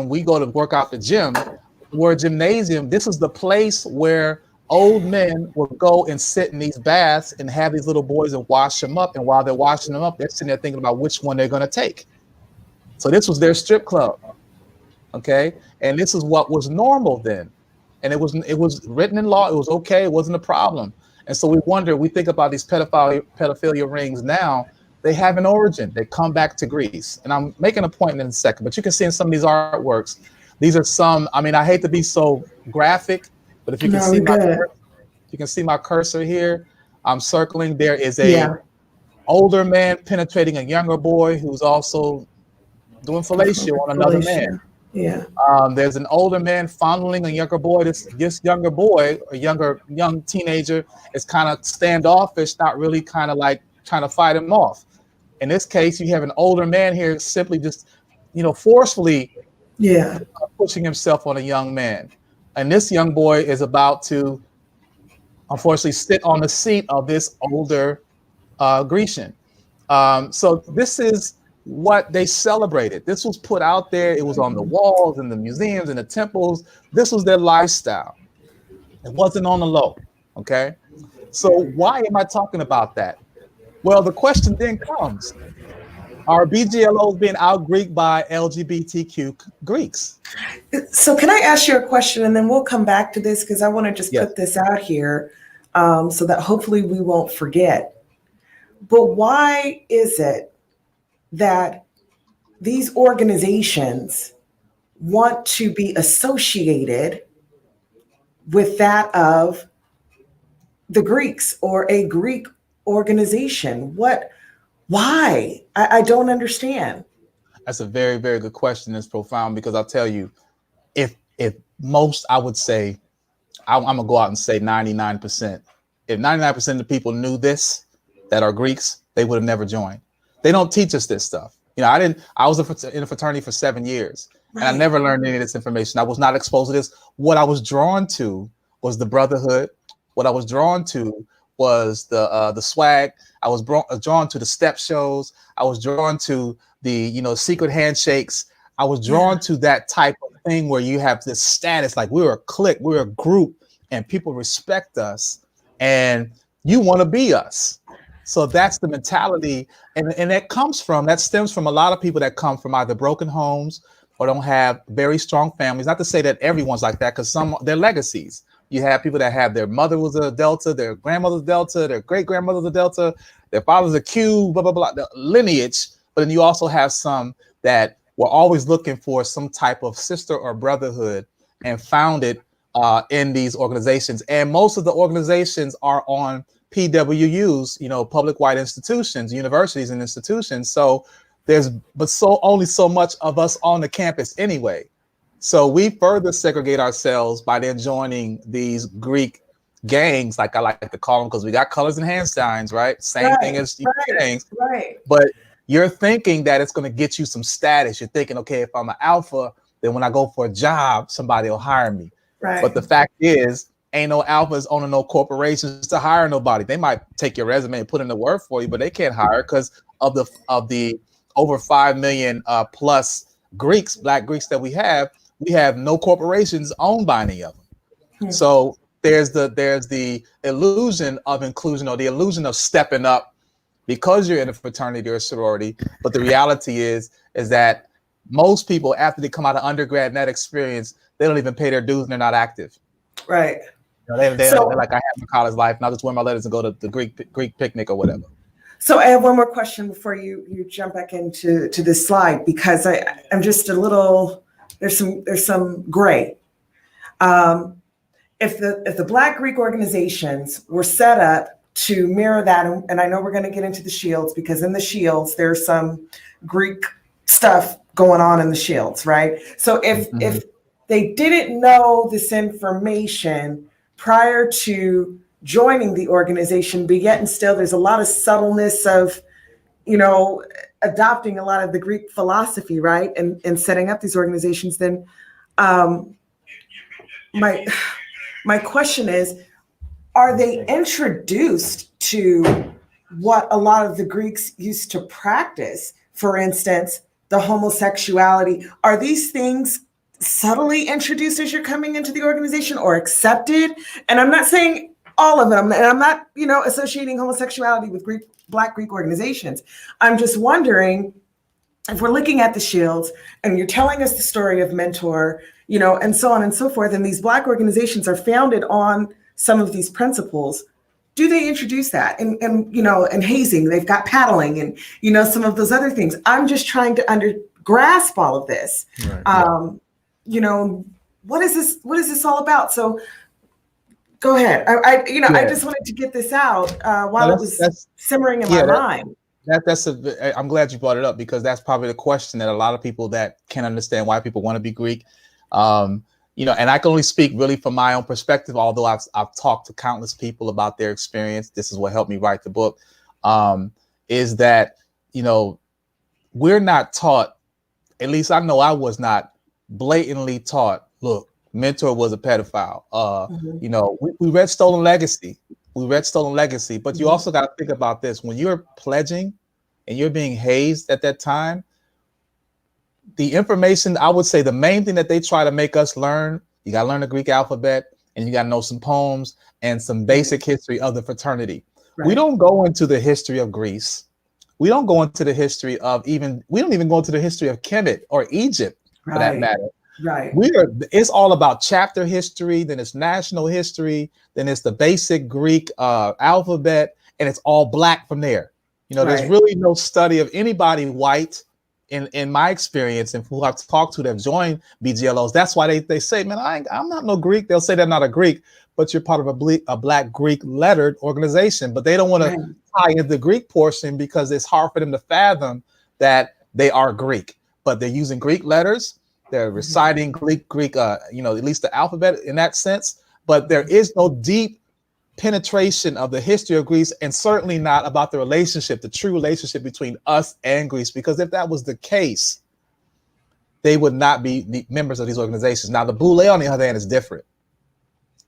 we go to work out the gym. The word gymnasium, this is the place where old men will go and sit in these baths and have these little boys and wash them up. And while they're washing them up, they're sitting there thinking about which one they're going to take. So this was their strip club. Okay. And this is what was normal then. And it was written in law. It was okay. It wasn't a problem. And so we think about these pedophilia rings now. They have an origin. They come back to Greece. And I'm making a point in a second, but you can see in some of these artworks, these are some, I hate to be so graphic, but if you can see my cursor here, I'm circling. There is a older man penetrating a younger boy who's also doing fellatio on another man. Yeah. There's an older man fondling a younger boy. This younger boy, a young teenager, is kind of standoffish, not really kind of like trying to fight him off. In this case, you have an older man here simply just, forcefully pushing himself on a young man. And this young boy is about to, unfortunately, sit on the seat of this older Grecian. So this is what they celebrated. This was put out there. It was on the walls in the museums and the temples. This was their lifestyle. It wasn't on the low. Okay. So why am I talking about that? Well, the question then comes, are BGLOs being out-Greeked by LGBTQ Greeks? So can I ask you a question, and then we'll come back to this, because I want to just put this out here so that hopefully we won't forget. But why is it that these organizations want to be associated with that of the Greeks or a Greek organization? Why? I don't understand. That's a very, very good question. It's profound because I'll tell you, if most, I would say, I'm gonna go out and say 99%. If 99% of the people knew this, that are Greeks, they would have never joined. They don't teach us this stuff. You know, I was in a fraternity for 7 years, and I never learned any of this information. I was not exposed to this. What I was drawn to was the brotherhood. What I was drawn to was the swag. I was drawn to the step shows. I was drawn to the, you know, secret handshakes. I was drawn to that type of thing where you have this status, like we're a clique, we're a group, and people respect us, and you want to be us. So that's the mentality, and that stems from a lot of people that come from either broken homes or don't have very strong families. Not to say that everyone's like that, because they're legacies. You have people that have their mother was a Delta, their grandmother's Delta, their great grandmother's a Delta, their father's a Q, blah blah blah, the lineage. But then you also have some that were always looking for some type of sister or brotherhood and found it in these organizations. And most of the organizations are on PWUs, you know, public white institutions, universities and institutions. So only so much of us on the campus anyway. So we further segregate ourselves by then joining these Greek gangs, like I like to call them, because we got colors and hand signs, right? Same thing as gangs. Right. But you're thinking that it's going to get you some status. You're thinking, okay, if I'm an alpha, then when I go for a job, somebody will hire me. Right. But the fact is, ain't no alphas owning no corporations to hire nobody. They might take your resume and put in the work for you, but they can't hire because of the over 5 million plus Greeks, Black Greeks that we have no corporations owned by any of them. So there's the illusion of inclusion, or the illusion of stepping up because you're in a fraternity or a sorority. But the reality is that most people, after they come out of undergrad and that experience, they don't even pay their dues and they're not active. Right. You know, they're like, I have my college life and I'll just wear my letters and go to the Greek picnic or whatever. So I have one more question before you jump back into this slide, because I'm just a little, there's some gray. If the Black Greek organizations were set up to mirror that, and I know we're going to get into the shields, because in the shields there's some Greek stuff going on in the shields, right? So if they didn't know this information prior to joining the organization, but yet and still there's a lot of subtleness of, you know, adopting a lot of the Greek philosophy, right, and setting up these organizations, then my question is, are they introduced to what a lot of the Greeks used to practice? For instance, the homosexuality. Are these things subtly introduced as you're coming into the organization, or accepted? And I'm not saying all of them, and I'm not, you know, associating homosexuality with Black Greek organizations. I'm just wondering, if we're looking at the shields and you're telling us the story of Mentor, you know, and so on and so forth, and these Black organizations are founded on some of these principles, do they introduce that? And you know, and hazing, they've got paddling and, you know, some of those other things. I'm just trying to grasp all of this. Right. You know, what is this all about? So go ahead. I just wanted to get this out while it was simmering in my mind. I'm glad you brought it up, because that's probably the question that a lot of people that can't understand why people want to be Greek. You know, and I can only speak really from my own perspective, although I've talked to countless people about their experience. This is what helped me write the book, is that, you know, we're not taught, at least I know I was not blatantly taught, look, Mentor was a pedophile. You know, we read Stolen Legacy. But you also got to think about this. When you're pledging and you're being hazed at that time, the information, I would say the main thing that they try to make us learn, you got to learn the Greek alphabet, and you got to know some poems and some basic history of the fraternity. Right. We don't go into the history of Greece. We don't go into the history of we don't even go into the history of Kemet or Egypt, for that matter. Right. It's all about chapter history, then it's national history, then it's the basic Greek alphabet, and it's all Black from there. You know, there's really no study of anybody white in my experience, and who I've talked to that have joined BGLOs. That's why they say, man, I'm not no Greek. They'll say they're not a Greek, but you're part of a Black Greek lettered organization. But they don't want to tie in the Greek portion because it's hard for them to fathom that they are Greek. but they're using Greek letters. They're reciting Greek, at least the alphabet in that sense. But there is no deep penetration of the history of Greece, and certainly not about the relationship, the true relationship between us and Greece. Because if that was the case, they would not be members of these organizations. Now, the Boulé, on the other hand, is different.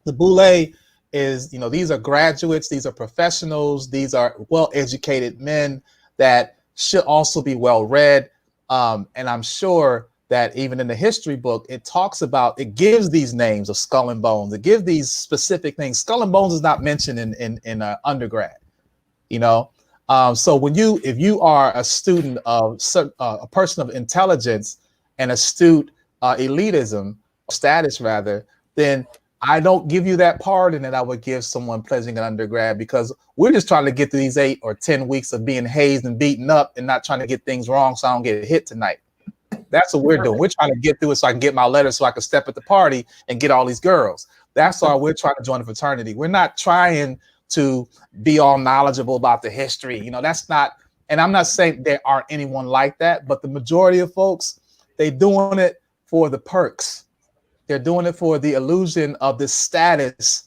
The Boulé is, these are graduates, these are professionals, these are well-educated men that should also be well-read. And I'm sure that even in the history book, it gives these names of Skull and Bones. It gives these specific things. Skull and Bones is not mentioned in undergrad, So if you are a student of a person of intelligence and astute elitism, status rather, then I don't give you that pardon that I would give someone pledging an undergrad, because we're just trying to get through these 8 or 10 weeks of being hazed and beaten up and not trying to get things wrong so I don't get hit tonight. That's what we're doing. We're trying to get through it so I can get my letter so I can step at the party and get all these girls. That's all we're trying to join the fraternity. We're not trying to be all knowledgeable about the history. That's not, and I'm not saying there aren't anyone like that, but the majority of folks, they're doing it for the perks. They're doing it for the illusion of this status,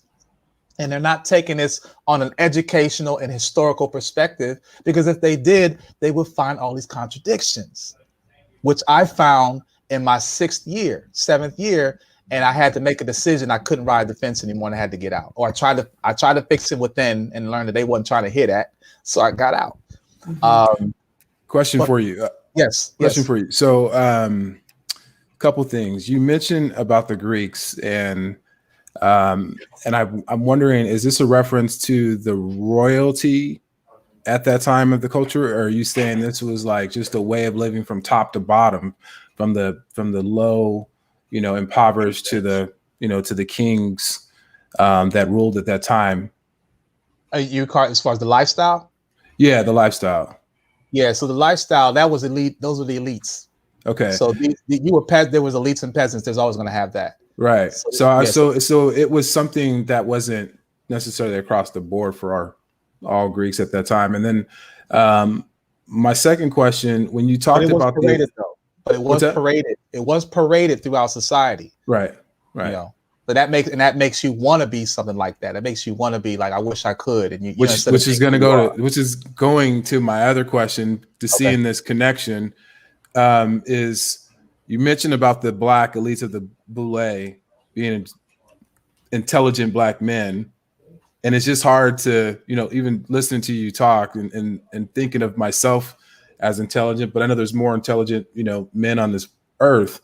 and they're not taking this on an educational and historical perspective, because if they did, they would find all these contradictions, which I found in my 7th year, and I had to make a decision. I couldn't ride the fence anymore, and I had to get out. Or I tried to fix it within and learn that they wasn't trying to hit at, so I got out. Question for you. Yes. Question for you. So, couple things you mentioned about the Greeks, and I'm wondering, is this a reference to the royalty at that time of the culture, or are you saying this was like just a way of living from top to bottom, from the low, impoverished to the to the kings that ruled at that time? You as far as the lifestyle? Yeah, the lifestyle. Yeah, so the lifestyle, that was elite. Those were the elites. Okay. So you were there was elites and peasants. There's always going to have that. Right. So it was something that wasn't necessarily across the board for all Greeks at that time. And then my second question, when you talked about but it was paraded. It was paraded throughout society. Right. But that makes you want to be something like that. It makes you want to be like, I wish I could. And which is going to my other question to see in this connection. Is you mentioned about the black elites of the Boulé being intelligent black men, and it's just hard to even listening to you talk and thinking of myself as intelligent, but I know there's more intelligent men on this earth,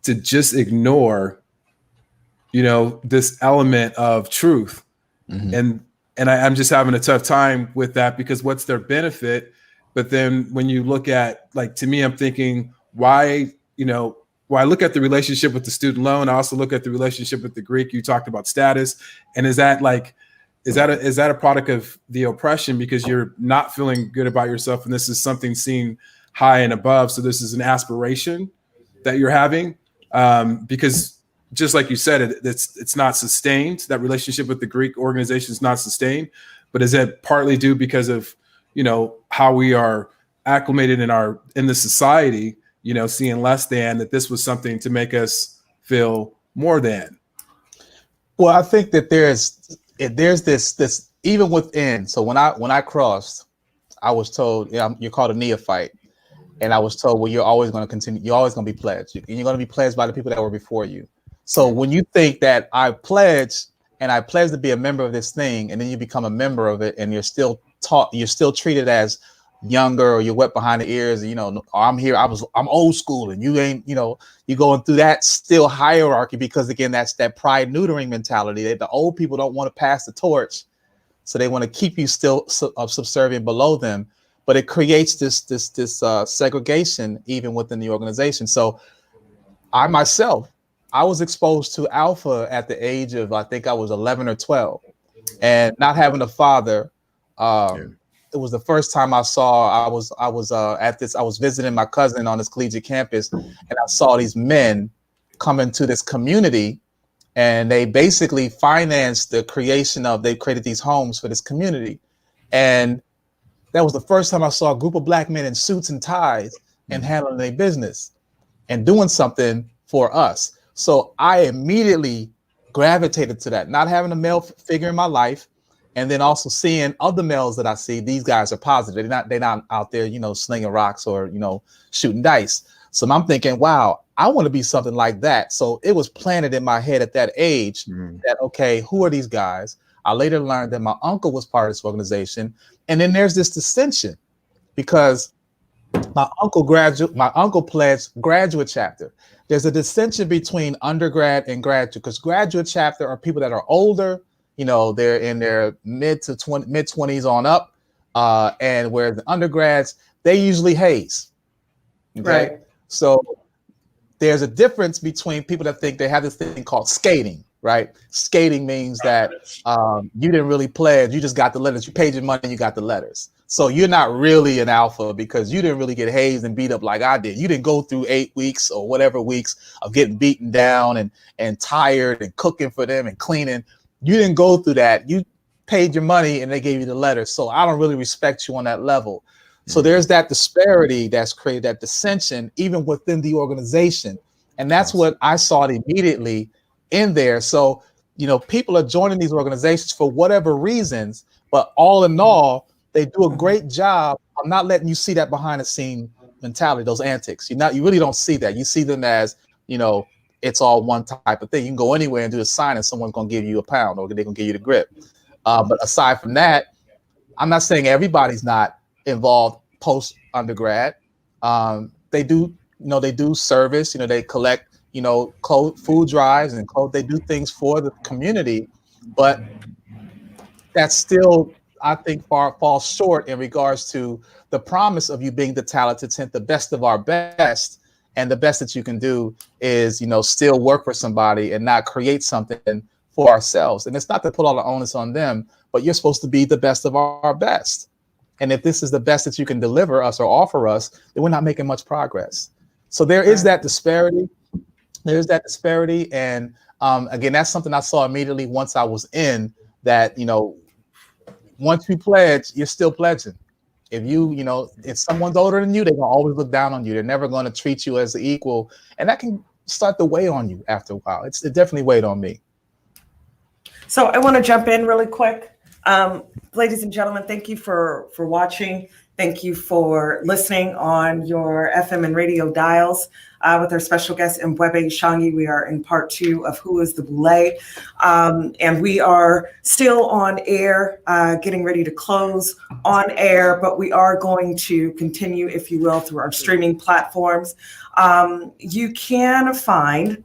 to just ignore this element of truth. And I'm just having a tough time with that, because what's their benefit? But then when you look at, like, to me, I'm thinking, why I look at the relationship with the student loan, I also look at the relationship with the Greek. You talked about status. And is that a product of the oppression, because you're not feeling good about yourself, and this is something seen high and above? So this is an aspiration that you're having, because just like you said, it's not sustained. That relationship with the Greek organization is not sustained. But is that partly due because of how we are acclimated in the society, seeing less than, that this was something to make us feel more than? Well, I think that there's this even within. So when I crossed, I was told, you're called a neophyte, and I was told, well, you're always going to continue. You're always going to be pledged, and you're going to be pledged by the people that were before you. So when you think that I pledged to be a member of this thing, and then you become a member of it, and you're still treated as younger, or you're wet behind the ears, I'm old school, and you ain't, you're going through that still hierarchy, because again, that's that pride neutering mentality. The old people don't want to pass the torch, so they want to keep you still subservient below them. But it creates this segregation even within the organization. So I myself, I was exposed to Alpha at the age of, I think I was 11 or 12, and not having a father. It was the first time I was visiting my cousin on his collegiate campus, and I saw these men come into this community, and they basically financed the creation of, they created these homes for this community. And that was the first time I saw a group of black men in suits and ties and handling their business. and doing something for us. So I immediately gravitated to that, not having a male figure in my life, and then also seeing other males that I see. These guys are positive. They're not out there, slinging rocks or shooting dice. So I'm thinking, wow, I want to be something like that. So it was planted in my head at that age that, okay, who are these guys? I later learned that my uncle was part of this organization. And then there's this dissension because my uncle pledged graduate chapter. There's a dissension between undergrad and graduate, because graduate chapter are people that are older, they're in their mid 20s on up. And where the undergrads, they usually haze. Okay? Right. So there's a difference between people that think they have this thing called skating, right? Skating means that you didn't really pledge, you just got the letters, you paid your money, you got the letters. So you're not really an alpha because you didn't really get hazed and beat up like I did. You didn't go through 8 weeks or whatever weeks of getting beaten down and tired and cooking for them and cleaning. You didn't go through that. You paid your money and they gave you the letters. So I don't really respect you on that level. So there's that disparity that's created, that dissension, even within the organization. And that's what I saw immediately in there. So, people are joining these organizations for whatever reasons, but all in all, they do a great job of not letting you see that behind the scene mentality, those antics. You really don't see that. You see them as, it's all one type of thing. You can go anywhere and do a sign and someone's going to give you a pound or they're going to give you the grip. But aside from that, I'm not saying everybody's not involved post undergrad. They do service, they collect, food drives and they do things for the community, but that's still, I think, falls short in regards to the promise of you being the talented 10th, the best of our best. And the best that you can do is, still work for somebody and not create something for ourselves. And it's not to put all the onus on them, but you're supposed to be the best of our best. And if this is the best that you can deliver us or offer us, then we're not making much progress. So there is that disparity. There's that disparity. And again, that's something I saw immediately once I was in that, once you pledge, you're still pledging. If if someone's older than you, they're going to always look down on you. They're never going to treat you as an equal. And that can start to weigh on you after a while. It definitely weighed on me. So I want to jump in really quick. Ladies and gentlemen, thank you for watching. Thank you for listening on your FM and radio dials with our special guest, Mbwebe Ishangi. We are in part 2 of Who IZ the Boulé. And we are still on air, getting ready to close on air, but we are going to continue, if you will, through our streaming platforms. You can find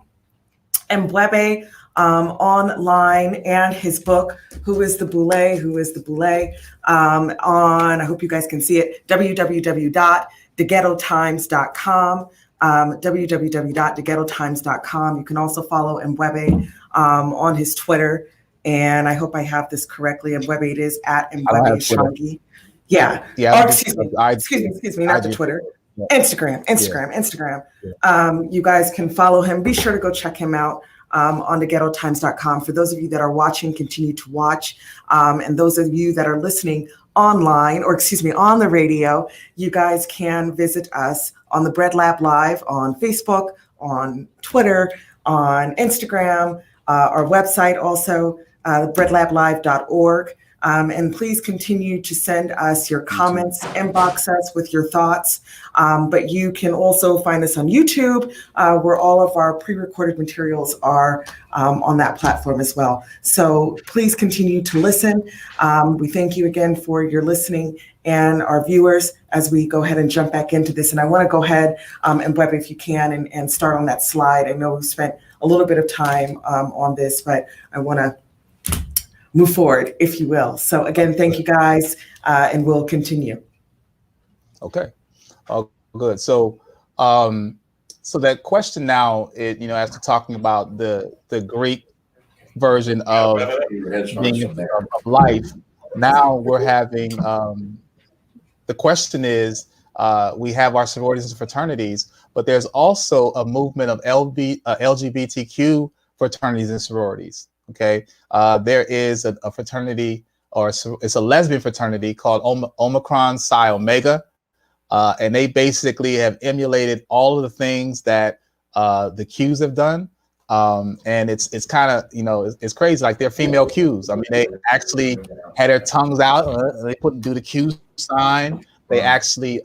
Mbwebe online and his book, Who IZ the Boulé, Who IZ the Boulé, on, I hope you guys can see it, www.theghettotimes.com, www.theghettotimes.com. You can also follow Mbwebe on his Twitter, and I hope I have this correctly. Mbwebe, it is at Mbwebe Ishangi. Yeah. Yeah. Or, excuse me, not the Twitter. Yeah. Instagram. Yeah. You guys can follow him. Be sure to go check him out. On theghettotimes.com. For those of you that are watching, continue to watch. And those of you that are listening online, on the radio, you guys can visit us on the Bread Lab Live on Facebook, on Twitter, on Instagram, our website also, breadlablive.org. And please continue to send us your comments, inbox us with your thoughts. But you can also find us on YouTube, where all of our pre-recorded materials are on that platform as well. So please continue to listen. We thank you again for your listening and our viewers as we go ahead and jump back into this. And I want to go ahead, and Mbwebe, if you can, and start on that slide. I know we spent a little bit of time on this, but I want to move forward, if you will. So again, thank you guys, and we'll continue. Okay. Oh, good. So, so that question now, as to talking about the Greek version of being of life, now we're having, the question is, we have our sororities and fraternities, but there's also a movement of LGBTQ fraternities and sororities. Okay, there is a fraternity, or it's a lesbian fraternity called Omicron Psi Omega. and they basically have emulated all of the things that the Qs have done. And it's kind of, it's crazy. Like they're female Qs. I mean, they actually had their tongues out. They couldn't do the Q sign. They actually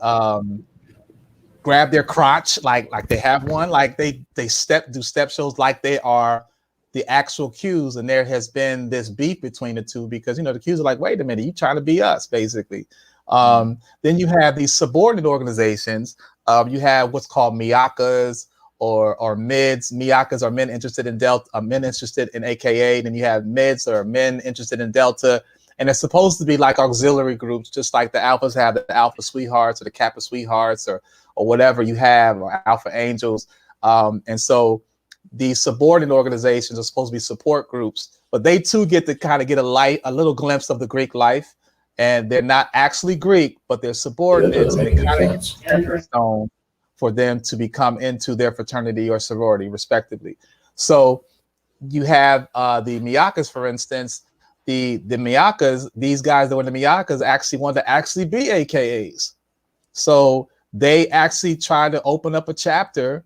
grab their crotch like they have one. Like they do step shows like they are the actual Qs. And there has been this beef between the two because, the Qs are like, wait a minute, you trying to be us, basically. Then you have these subordinate organizations. You have what's called miyakas or mids. Miyakas are men interested in Delta, men interested in AKA. Then you have mids or men interested in Delta. And it's supposed to be like auxiliary groups, just like the alphas have the alpha sweethearts or the kappa sweethearts or whatever you have, or alpha angels. And so these subordinate organizations are supposed to be support groups, but they too get to kind of get a little glimpse of the Greek life. And they're not actually Greek, but they're subordinates. And it kind of gets for them to become into their fraternity or sorority, respectively. So you have the miyakas, for instance. The miyakas, these guys that were the miyakas actually wanted to actually be AKAs. So they actually tried to open up a chapter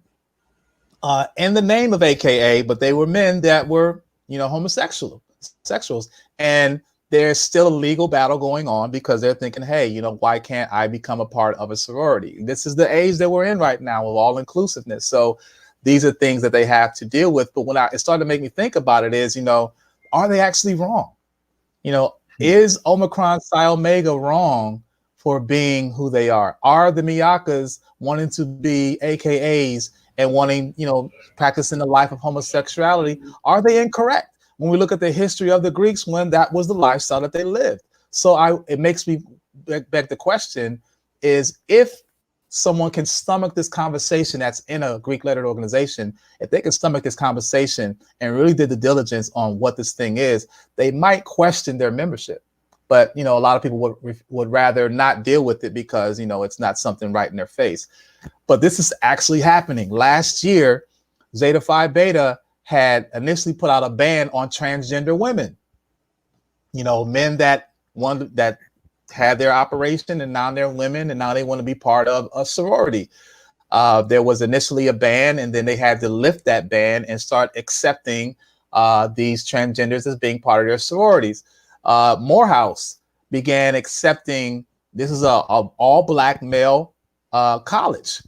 in the name of AKA, but they were men that were, homosexuals. And there's still a legal battle going on because they're thinking, hey, why can't I become a part of a sorority? This is the age that we're in right now of all inclusiveness. So these are things that they have to deal with. But when it started to make me think about it is, are they actually wrong? Is Omicron Psi Omega wrong for being who they are? Are the miyakas wanting to be AKAs and wanting, practicing the life of homosexuality? Are they incorrect? When we look at the history of the Greeks, when that was the lifestyle that they lived. So it makes me back the question is, if someone can stomach this conversation that's in a Greek lettered organization, if they can stomach this conversation and really did the diligence on what this thing is, they might question their membership. But, a lot of people would rather not deal with it because, it's not something right in their face. But this is actually happening. Last year, Zeta Phi Beta had initially put out a ban on transgender women, men that had their operation and now they're women and now they want to be part of a sorority. There was initially a ban, and then they had to lift that ban and start accepting these transgenders as being part of their sororities. Morehouse began accepting, this is a all Black male college.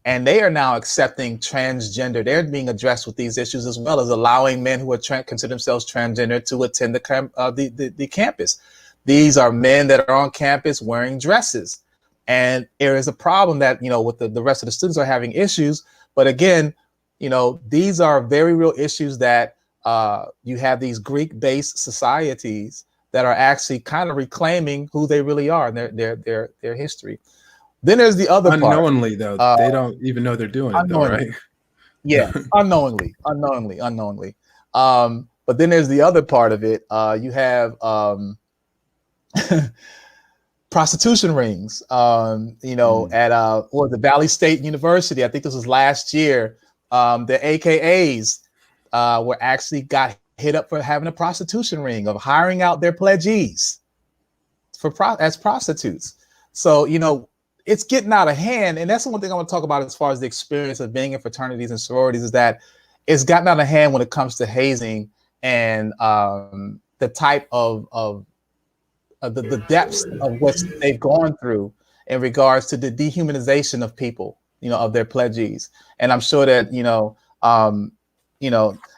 And they are now accepting transgender. They're being addressed with these issues, as well as allowing men who are consider themselves transgender to attend the campus. These are men that are on campus wearing dresses. And there is a problem that, with the rest of the students are having issues. But again, these are very real issues that you have these Greek-based societies that are actually kind of reclaiming who they really are and their history. Then there's the other part. Unknowingly, though, they don't even know they're doing it, though, right? Yeah, unknowingly. But then there's the other part of it. You have prostitution rings. At the Valley State University, I think this was last year. The AKAs were actually got hit up for having a prostitution ring, of hiring out their pledgees as prostitutes. So it's getting out of hand. And that's the one thing I want to talk about as far as the experience of being in fraternities and sororities, is that it's gotten out of hand when it comes to hazing and the type of the depths of what they've gone through in regards to the dehumanization of people, of their pledgees. And I'm sure that,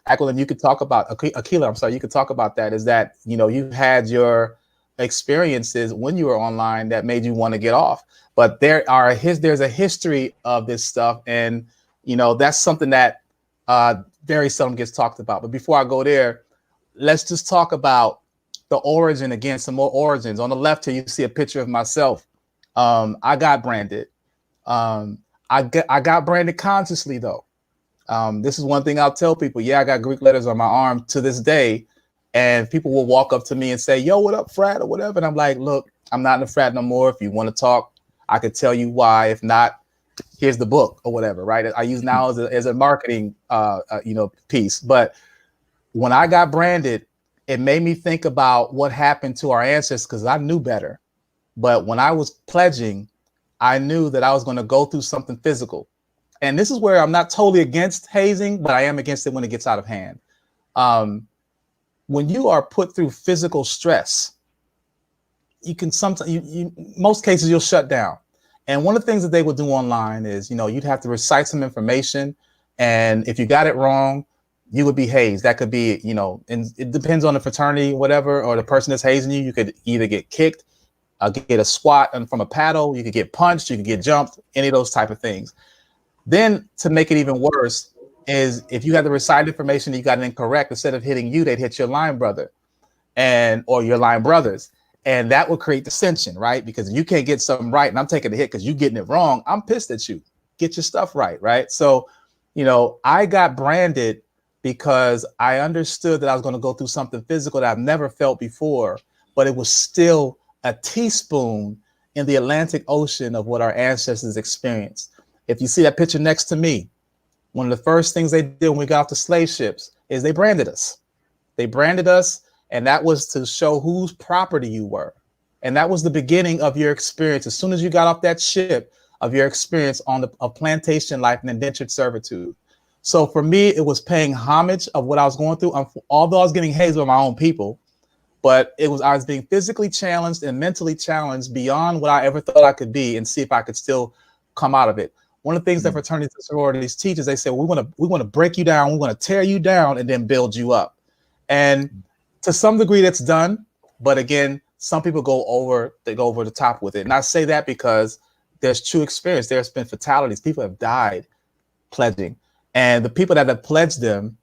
Aqueelah, you could talk about, Aqueelah, I'm sorry, you could talk about that, is that, you've had your experiences when you were online that made you want to get off. But there's a history of this stuff, and that's something that very seldom gets talked about. But before I go there, let's just talk about the origin again. Some more origins. On the left here, you see a picture of myself. I got branded. I got branded consciously, though. This is one thing I'll tell people. Yeah, I got Greek letters on my arm to this day, and people will walk up to me and say, "Yo, what up, frat?" or whatever. And I'm like, "Look, I'm not in the frat no more. If you want to talk, I could tell you why. If not, here's the book," or whatever, right? I use now as a marketing, piece. But when I got branded, it made me think about what happened to our ancestors, because I knew better. But when I was pledging, I knew that I was going to go through something physical. And this is where I'm not totally against hazing, but I am against it when it gets out of hand. When you are put through physical stress, you can sometimes, most cases you'll shut down. And one of the things that they would do online is, you'd have to recite some information. And if you got it wrong, you would be hazed. That could be, and it depends on the fraternity, whatever, or the person that's hazing you. You could either get kicked, get a swat from a paddle, you could get punched, you could get jumped, any of those type of things. Then to make it even worse is if you had the recited information, you got it incorrect, instead of hitting you, they'd hit your line brother or your line brothers. And that would create dissension, right? Because if you can't get something right and I'm taking the hit because you're getting it wrong, I'm pissed at you. Get your stuff right, right? So, I got branded because I understood that I was going to go through something physical that I've never felt before, but it was still a teaspoon in the Atlantic Ocean of what our ancestors experienced. If you see that picture next to me, one of the first things they did when we got off the slave ships is they branded us. They branded us, and that was to show whose property you were. And that was the beginning of your experience. As soon as you got off that ship, of your experience on a plantation life and indentured servitude. So for me, it was paying homage of what I was going through. Although I was getting hazed by my own people, but I was being physically challenged and mentally challenged beyond what I ever thought I could be, and see if I could still come out of it. One of the things that fraternities and sororities teach is they say, we want to break you down, we want to tear you down, and then build you up. And to some degree, that's done. But again, some people go over the top with it. And I say that because there's true experience. There's been fatalities. People have died pledging. And the people that have pledged them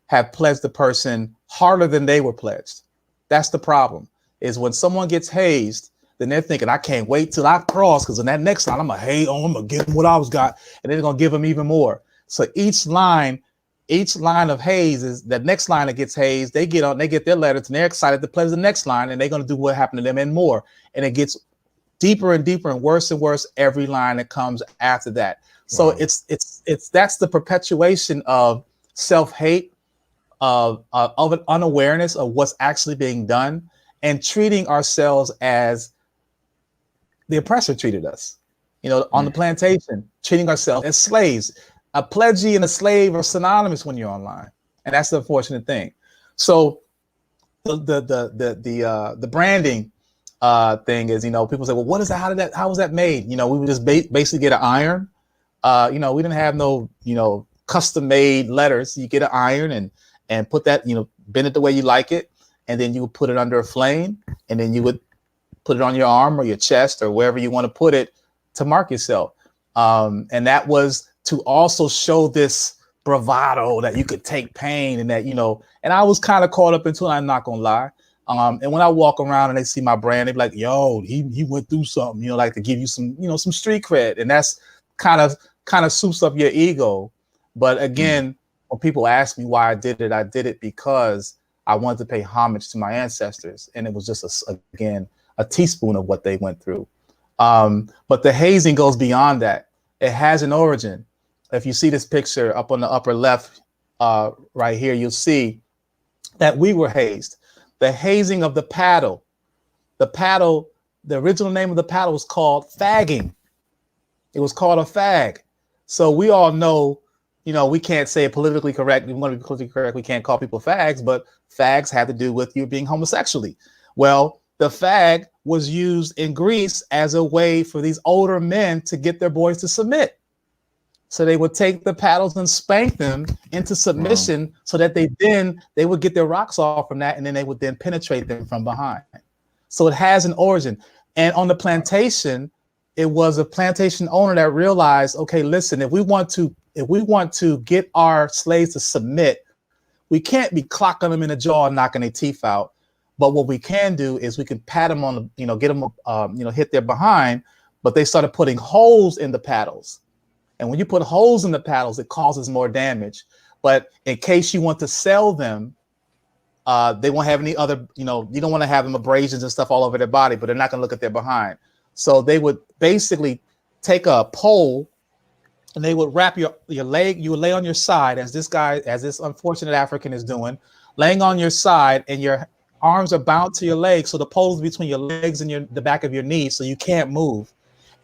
have pledged the person harder than they were pledged. That's the problem, is when someone gets hazed, then they're thinking, I can't wait till I cross, because in that next line, I'm going to haze on, I'm going to give them what I was got, and they're going to give them even more. So each line of haze is that next line that gets hazed, they get their letters, and they're excited to pledge the next line, and they're going to do what happened to them and more. And it gets deeper and deeper and worse every line that comes after that. So wow. It's that's the perpetuation of self-hate, of an unawareness of what's actually being done, and treating ourselves as the oppressor treated us. On the plantation, treating ourselves as slaves. A pledgee and a slave are synonymous when you're online, and that's the unfortunate thing. So the branding thing is, people say, well, what is that? How was that made? We would just basically get an iron. We didn't have no, custom made letters. You get an iron and put that, bend it the way you like it. And then you would put it under a flame, and then you would put it on your arm or your chest or wherever you want to put it to mark yourself. And that was to also show this bravado that you could take pain, and that, and I was kind of caught up into it, I'm not going to lie. And when I walk around and they see my brand, they be like, yo, he went through something, like to give you some, some street cred. And that's kind of soups up your ego. But again, when people ask me why I did it because I wanted to pay homage to my ancestors. And it was just, a teaspoon of what they went through. But the hazing goes beyond that. It has an origin. If you see this picture up on the upper left, right here, you'll see that we were hazed. The hazing of the paddle. The original name of the paddle was called fagging. It was called a fag. So we all know, we can't say it politically correct. We want to be politically correct. We can't call people fags, but fags have to do with you being homosexually. Well, the fag was used in Greece as a way for these older men to get their boys to submit. So they would take the paddles and spank them into submission, so that they would get their rocks off from that, and then they would then penetrate them from behind. So it has an origin. And on the plantation, it was a plantation owner that realized, okay, listen, if we want to get our slaves to submit, we can't be clocking them in the jaw and knocking their teeth out. But what we can do is we can pat them on the, get them, hit their behind. But they started putting holes in the paddles. And when you put holes in the paddles, it causes more damage. But in case you want to sell them, they won't have any other, you don't want to have them abrasions and stuff all over their body, but they're not going to look at their behind. So they would basically take a pole and they would wrap your leg. You would lay on your side, as this unfortunate African is doing, laying on your side, and your arms are bound to your legs. So the pole is between your legs and the back of your knees, so you can't move.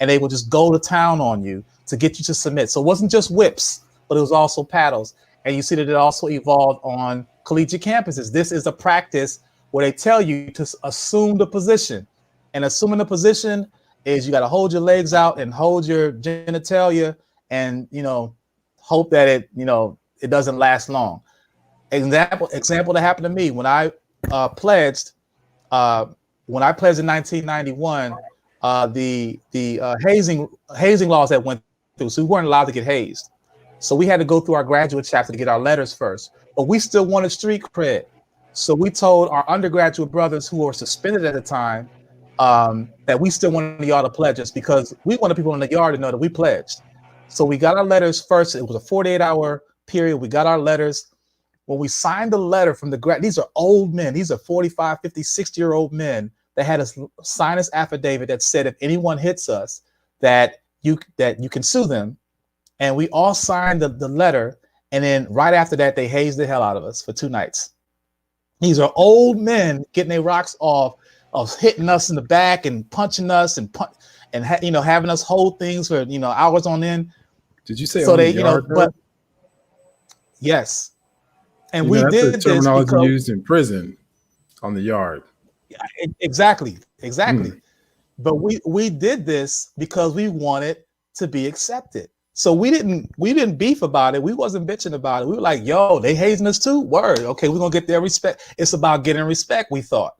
and they would just go to town on you to get you to submit. So it wasn't just whips, but it was also paddles. And you see that it also evolved on collegiate campuses. This is a practice where they tell you to assume the position. And assuming the position is you got to hold your legs out and hold your genitalia and, hope that it doesn't last long. Example that happened to me when I pledged. When I pledged in 1991, the hazing laws that went through, so we weren't allowed to get hazed. So we had to go through our graduate chapter to get our letters first, but we still wanted street cred. So we told our undergraduate brothers who were suspended at the time that we still wanted y'all to pledge us because we wanted people in the yard to know that we pledged. So we got our letters first. It was a 48-hour period. We got our letters. When we signed the letter from these are old men. These are 45, 50, 60-year-old men that had us sign this affidavit that said if anyone hits us, that you can sue them. And we all signed the letter. And then right after that, they hazed the hell out of us for 2 nights. These are old men getting their rocks off of hitting us in the back and punching us and having us hold things for hours on end. Did you say so? They yard, but yes. And we did this terminology because, used in prison on the yard. Exactly. But we did this because we wanted to be accepted. So we didn't beef about it. We wasn't bitching about it. We were like, yo, they hazing us too? Word. Okay, we're gonna get their respect. It's about getting respect, we thought.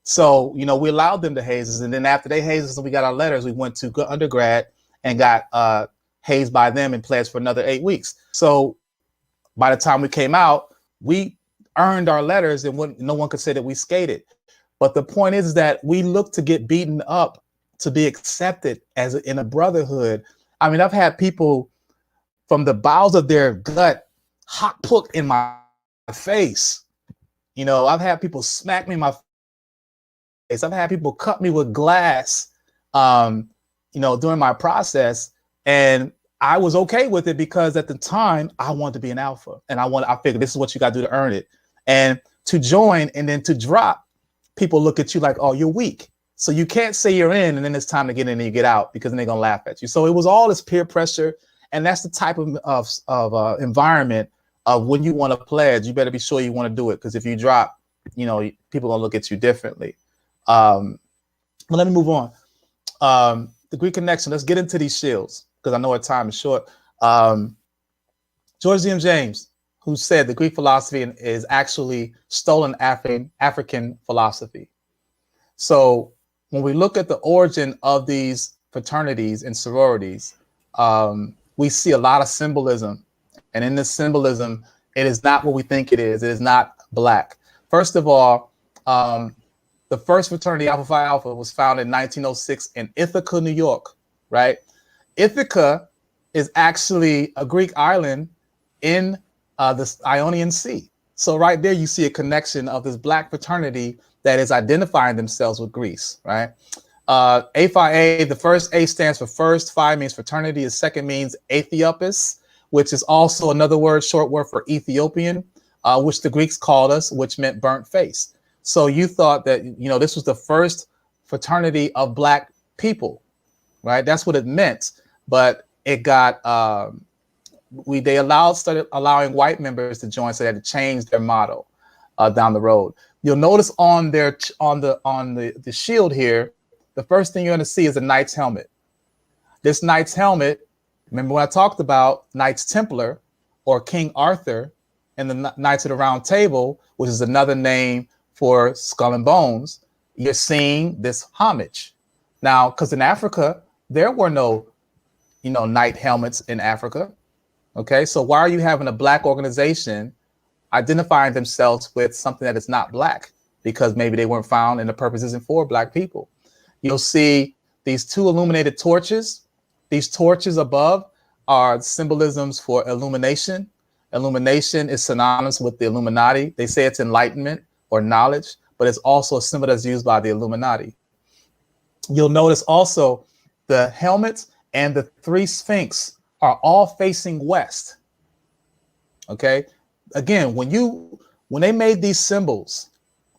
So, we allowed them to haze us. And then after they hazed us and we got our letters, we went to undergrad and got hazed by them and pledged for another 8 weeks. So by the time we came out, we earned our letters and no one could say that we skated. But the point is that we look to get beaten up to be accepted in a brotherhood. I mean, I've had people from the bowels of their gut hot put in my face. I've had people smack me in my face. I've had people cut me with glass, during my process. And I was okay with it because at the time I wanted to be an alpha and I figured this is what you got to do to earn it. And to join and then to drop, people look at you like, oh, you're weak. So you can't say you're in and then it's time to get in and you get out because then they're going to laugh at you. So it was all this peer pressure. And that's the type of environment of when you want to pledge, you better be sure you want to do it. Because if you drop, people are going to look at you differently. But let me move on. The Greek connection, let's get into these shields because I know our time is short. George D.M. James, who said the Greek philosophy is actually stolen African philosophy. So when we look at the origin of these fraternities and sororities, we see a lot of symbolism. And in this symbolism, it is not what we think it is. It is not black. First of all, the first fraternity, Alpha Phi Alpha, was founded in 1906 in Ithaca, New York, right? Ithaca is actually a Greek island in the Ionian Sea. So right there, you see a connection of this black fraternity that is identifying themselves with Greece, right? A Phi A, the first A stands for first, Phi means fraternity, the second means Aethiopus, which is also another word, short word for Ethiopian, which the Greeks called us, which meant burnt face. So you thought that, this was the first fraternity of black people, right? That's what it meant. But it got, started allowing white members to join, so they had to change their motto down the road. You'll notice on the shield here, the first thing you're going to see is a knight's helmet. This knight's helmet, remember when I talked about Knights Templar or King Arthur and the Knights of the Round Table, which is another name for Skull and Bones, you're seeing this homage. Now, because in Africa, there were no, knight helmets in Africa. Okay, so why are you having a black organization identifying themselves with something that is not black? Because maybe they weren't found and the purpose isn't for black people. You'll see these 2 illuminated torches. These torches above are symbolisms for illumination. Illumination is synonymous with the Illuminati. They say it's enlightenment or knowledge, but it's also a symbol that's used by the Illuminati. You'll notice also the helmets and the 3 sphinx are all facing west. Okay. Again, when they made these symbols,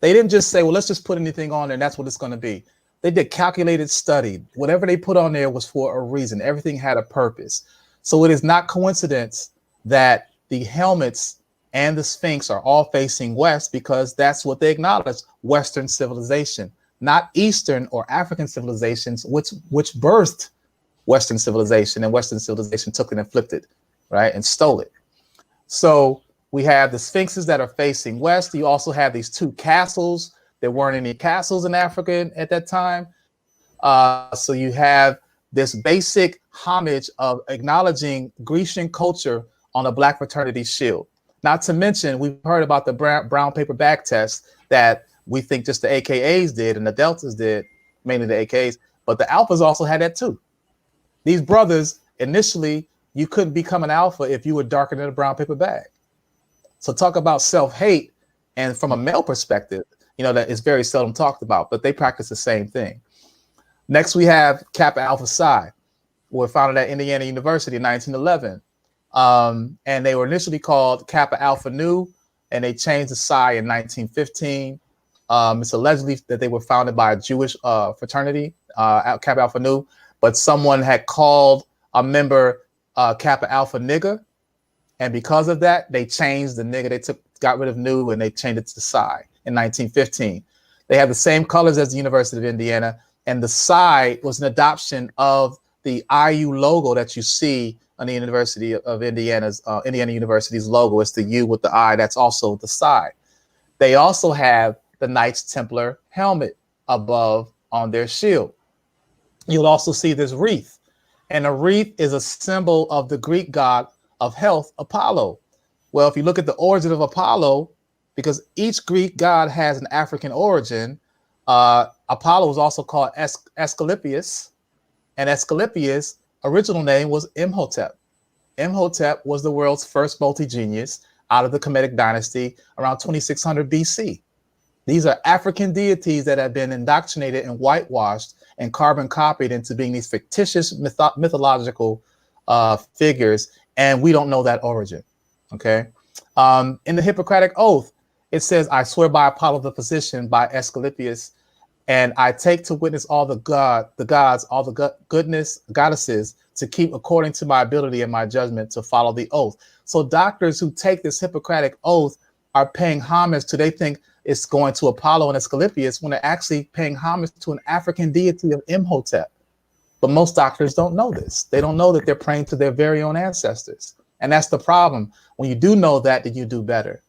they didn't just say, well, let's just put anything on there and that's what it's going to be. They did calculated study. Whatever they put on there was for a reason. Everything had a purpose. So it is not coincidence that the helmets and the Sphinx are all facing west, because that's what they acknowledge: Western civilization, not Eastern or African civilizations, which birthed Western civilization, and Western civilization took it and flipped it, right, and stole it. So we have the Sphinxes that are facing west. You also have these two castles. There weren't any castles in Africa at that time. So you have this basic homage of acknowledging Grecian culture on a Black fraternity shield. Not to mention, we've heard about the brown paper bag test that we think just the AKAs did and the Deltas did, mainly the AKAs, but the Alphas also had that too. These brothers, initially, you couldn't become an Alpha if you were darker than a brown paper bag. So talk about self-hate, and from a male perspective, you know, that is very seldom talked about, but they practice the same thing. Next, we have Kappa Alpha Psi, who were founded at Indiana University in 1911. And they were initially called Kappa Alpha Nu, and they changed the Psi in 1915. It's allegedly that they were founded by a Jewish fraternity, Kappa Alpha Nu, but someone had called a member Kappa Alpha Nigger, and because of that, they changed the nigger. They got rid of Nu and they changed it to Psi in 1915. They have the same colors as the University of Indiana, and the Psi was an adoption of the IU logo that you see on the University of Indiana's Indiana University's logo. It's the U with the I. That's also the Psi. They also have the Knights Templar helmet above on their shield. You'll also see this wreath, and a wreath is a symbol of the Greek god of health, Apollo. Well, if you look at the origin of Apollo, because each Greek god has an African origin, Apollo was also called Asclepius, and Asclepius' original name was Imhotep. Imhotep was the world's first multi-genius out of the Kemetic dynasty around 2600 BC. These are African deities that have been indoctrinated and whitewashed and carbon copied into being these fictitious mythological figures, and we don't know that origin, okay? In the Hippocratic Oath, it says, "I swear by Apollo the physician, by Asclepius, and I take to witness all the gods, all the goddesses, to keep according to my ability and my judgment to follow the oath." So doctors who take this Hippocratic Oath are paying homage to, they think it's going to Apollo and Asclepius, when they're actually paying homage to an African deity of Imhotep. But most doctors don't know this. They don't know that they're praying to their very own ancestors. And that's the problem. When you do know that, then you do better.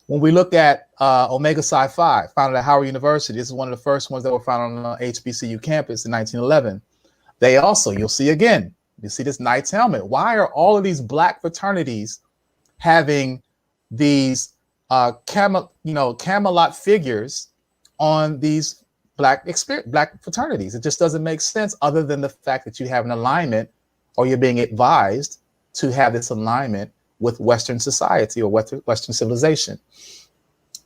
When we look at Omega Psi Phi, founded at Howard University, this is one of the first ones that were founded on the HBCU campus in 1911. They also, you'll see again, you see this knight's helmet. Why are all of these Black fraternities having these Camelot figures on these Black fraternities? It just doesn't make sense, other than the fact that you have an alignment, or you're being advised to have this alignment with Western society or Western civilization.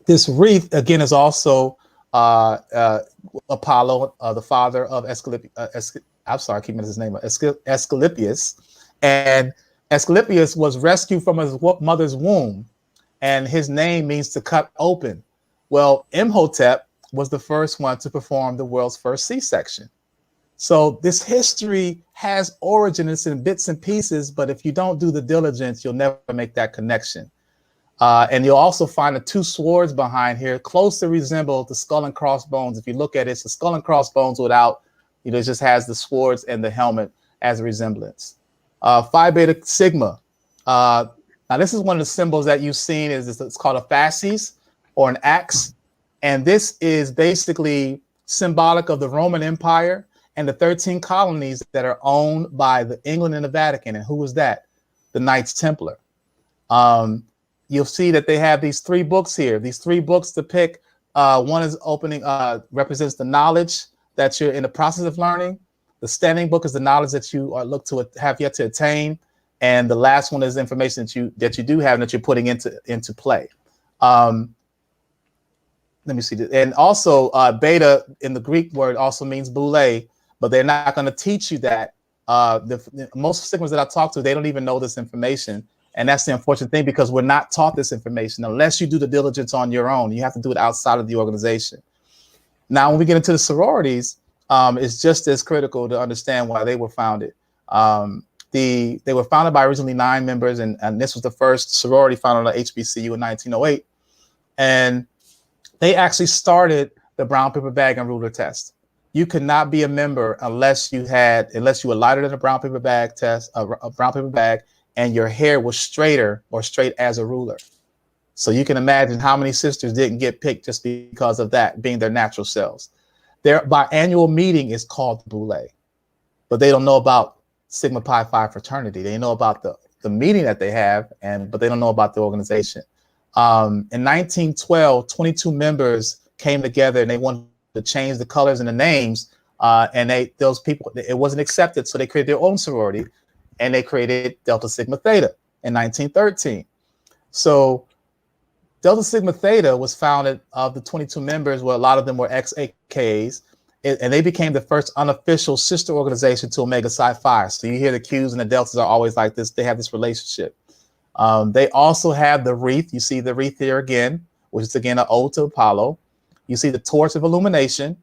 This wreath, again, is also Apollo, the father of Asclepius. I'm sorry, I keep missing his name, Asclepius. And Asclepius was rescued from his mother's womb, and his name means to cut open. Well, Imhotep was the first one to perform the world's first C-section. So this history has origins in bits and pieces, but if you don't do the diligence, you'll never make that connection. And you'll also find the two swords behind here closely resemble the skull and crossbones. If you look at it, it's a skull and crossbones without, it just has the swords and the helmet as a resemblance. Phi Beta Sigma. Now this is one of the symbols that you've seen, it's called a fasces, or an axe. And this is basically symbolic of the Roman Empire and the 13 colonies that are owned by the England and the Vatican. And who was that? The Knights Templar. You'll see that they have these 3 books here. These 3 books to pick. One is represents the knowledge that you're in the process of learning. The standing book is the knowledge that you look to have yet to attain. And the last one is information that you do have and that you're putting into play. Let me see. And also beta in the Greek word also means boulé, but they're not going to teach you that. Most Sigmas that I talk to, they don't even know this information. And that's the unfortunate thing, because we're not taught this information unless you do the diligence on your own. You have to do it outside of the organization. Now, when we get into the sororities, is just as critical to understand why they were founded. They were founded by originally 9 members, and this was the first sorority founded at HBCU in 1908. And they actually started the brown paper bag and ruler test. You could not be a member unless you were lighter than a brown paper bag test, a brown paper bag, and your hair was straighter or straight as a ruler. So you can imagine how many sisters didn't get picked just because of that being their natural selves. Their biannual meeting is called the Boulé, but they don't know about Sigma Pi Phi fraternity. They know about the meeting that they have, but they don't know about the organization. In 1912, 22 members came together and they wanted to change the colors and the names, and those people, it wasn't accepted, so they created their own sorority, and they created Delta Sigma Theta in 1913. So Delta Sigma Theta was founded of the 22 members, where a lot of them were ex-AKs, and they became the first unofficial sister organization to Omega Psi Phi. So you hear the Qs and the Deltas are always like this. They have this relationship. They also have the wreath. You see the wreath here again, which is again an ode to Apollo. You see the torch of illumination.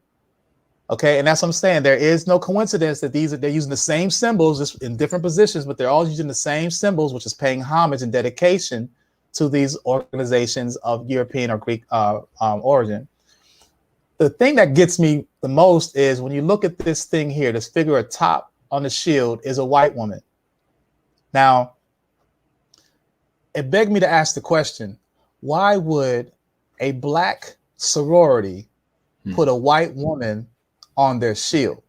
Okay, and that's what I'm saying. There is no coincidence that they're using the same symbols just in different positions, but they're all using the same symbols, which is paying homage and dedication to these organizations of European or Greek origin. The thing that gets me the most is when you look at this thing here, this figure atop on the shield is a white woman. Now, it begged me to ask the question, why would a black sorority put a white woman on their shield?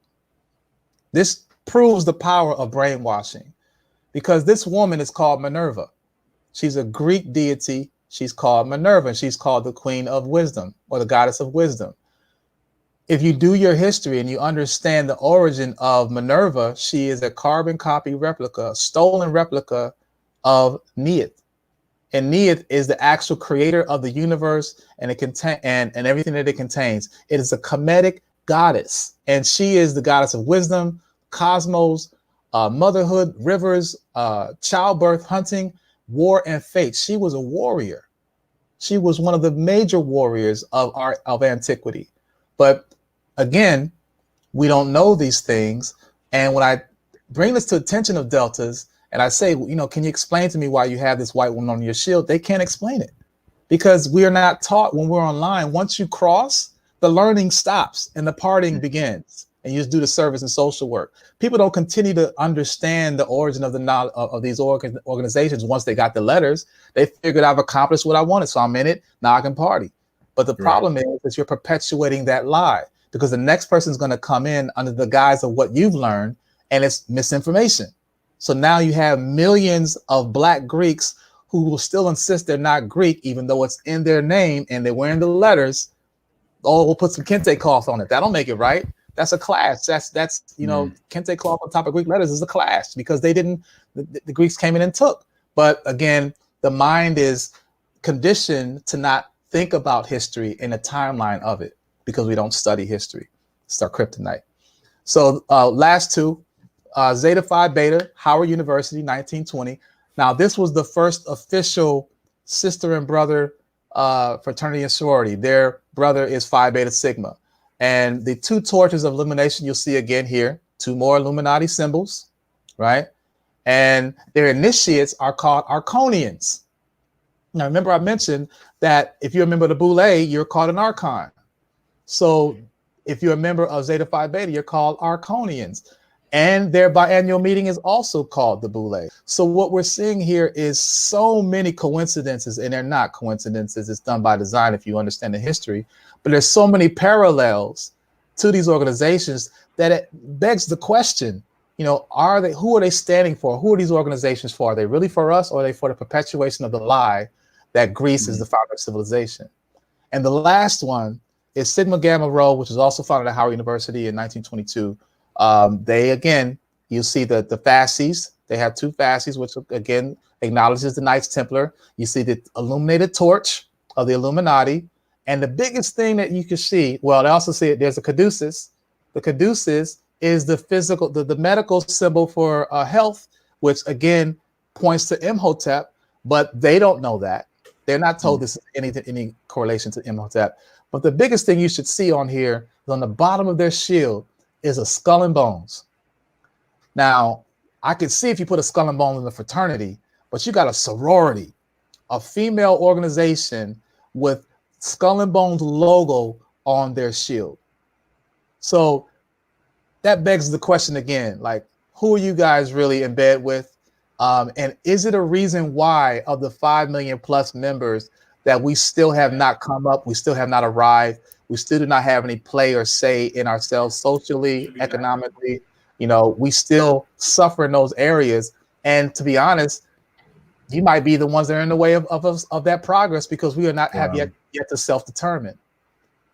This proves the power of brainwashing, because this woman is called Minerva. She's a Greek deity. She's called Minerva, and she's called the Queen of Wisdom, or the Goddess of Wisdom. If you do your history and you understand the origin of Minerva, she is a carbon copy replica, a stolen replica of Neith. And Neith is the actual creator of the universe and and everything that it contains. It is a Kemetic goddess, and she is the goddess of wisdom, cosmos, motherhood, rivers, childbirth, hunting, war, and fate. She was a warrior. She was one of the major warriors of antiquity. But again, we don't know these things. And when I bring this to attention of Deltas, and I say, can you explain to me why you have this white woman on your shield? They can't explain it, because we are not taught when we're online. Once you cross, the learning stops and the partying begins, and you just do the service and social work. People don't continue to understand the origin of these organizations. Once they got the letters, they figured I've accomplished what I wanted, so I'm in it. Now I can party. But the problem is that you're perpetuating that lie, because the next person is going to come in under the guise of what you've learned, and it's misinformation. So now you have millions of Black Greeks who will still insist they're not Greek, even though it's in their name and they're wearing the letters. Oh, we'll put some kente cloth on it. That'll make it right. That's a clash. That's kente cloth on top of Greek letters is a clash, because the Greeks came in and took. But again, the mind is conditioned to not think about history in a timeline of it, because we don't study history. It's our kryptonite. So last two. Zeta Phi Beta, Howard University, 1920. Now, this was the first official sister and brother fraternity and sorority. Their brother is Phi Beta Sigma. And the two torches of illumination you'll see again here, two more Illuminati symbols, right? And their initiates are called Archonians. Now, remember I mentioned that if you're a member of the Boulé, you're called an Archon. So if you're a member of Zeta Phi Beta, you're called Archonians. And their biannual meeting is also called the Boulé. So what we're seeing here is so many coincidences, and they're not coincidences. It's done by design if you understand the history. But there's so many parallels to these organizations that it begs the question, who are they standing for? Who are these organizations for? Are they really for us, or are they for the perpetuation of the lie that Greece is the founder of civilization? And the last one is Sigma Gamma Rho, which was also founded at Howard University in 1922. They, again, you see the fasces. They have two fasces, which again acknowledges the Knights Templar. You see the illuminated torch of the Illuminati. And the biggest thing that you can see, well, they also see there's a caduceus. The caduceus is the physical, the medical symbol for health, which again points to Imhotep, but they don't know that. They're not told this is any correlation to Imhotep. But the biggest thing you should see on here is on the bottom of their shield is a Skull and Bones. Now, I could see if you put a Skull and Bones in a fraternity, but you got a sorority, a female organization with Skull and Bones logo on their shield. So that begs the question again, like, who are you guys really in bed with? And is it a reason why of the 5 million plus members that we still have not come up, we still have not arrived, we still do not have any play or say in ourselves socially, economically? You know, we still suffer in those areas. And to be honest, you might be the ones that are in the way of that progress, because we are not have yet to self-determine.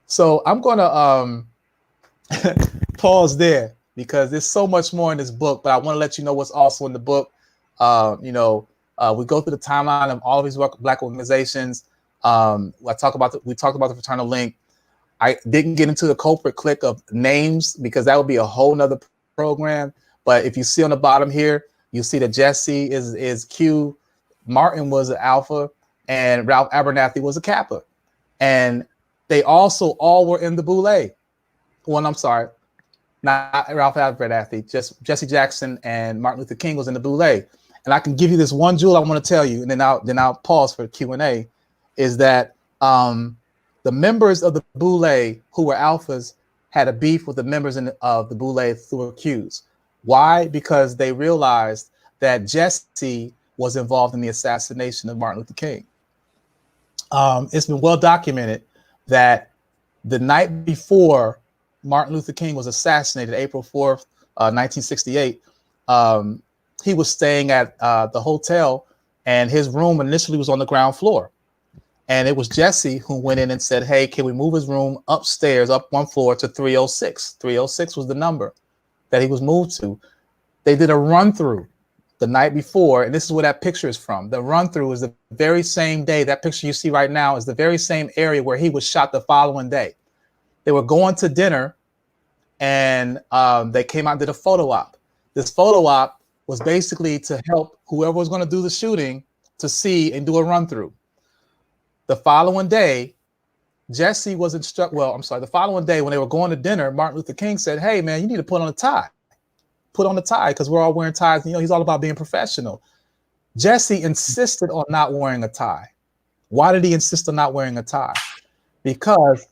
So I'm going to pause there, because there's so much more in this book, but I want to let you know what's also in the book. We go through the timeline of all of these Black organizations. We talked about the Fraternal Link. I didn't get into the culprit clique of names, because that would be a whole nother program. But if you see on the bottom here, you see that Jesse is Q, Martin was an Alpha, and Ralph Abernathy was a Kappa. And they also all were in the Boulé. Well, I'm sorry, not Ralph Abernathy, just Jesse Jackson and Martin Luther King was in the Boulé. And I can give you this one jewel I want to tell you, and then I'll pause for Q&A, is that the members of the Boulé who were Alphas had a beef with the members of the Boulé who were Qs. Why? Because they realized that Jesse was involved in the assassination of Martin Luther King. It's been well documented that the night before Martin Luther King was assassinated, April 4th, 1968, he was staying at the hotel, and his room initially was on the ground floor. And it was Jesse who went in and said, hey, can we move his room upstairs, up one floor to 306? 306 was the number that he was moved to. They did a run through the night before, and this is where that picture is from. The run through is the very same day. That picture you see right now is the very same area where he was shot the following day. They were going to dinner, and they came out and did a photo op. This photo op was basically to help whoever was going to do the shooting to see and do a run through. The following day, Jesse was the following day when they were going to dinner, Martin Luther King said, hey, man, you need to put on a tie. Put on a tie, because we're all wearing ties. You know, he's all about being professional. Jesse insisted on not wearing a tie. Why did he insist on not wearing a tie? Because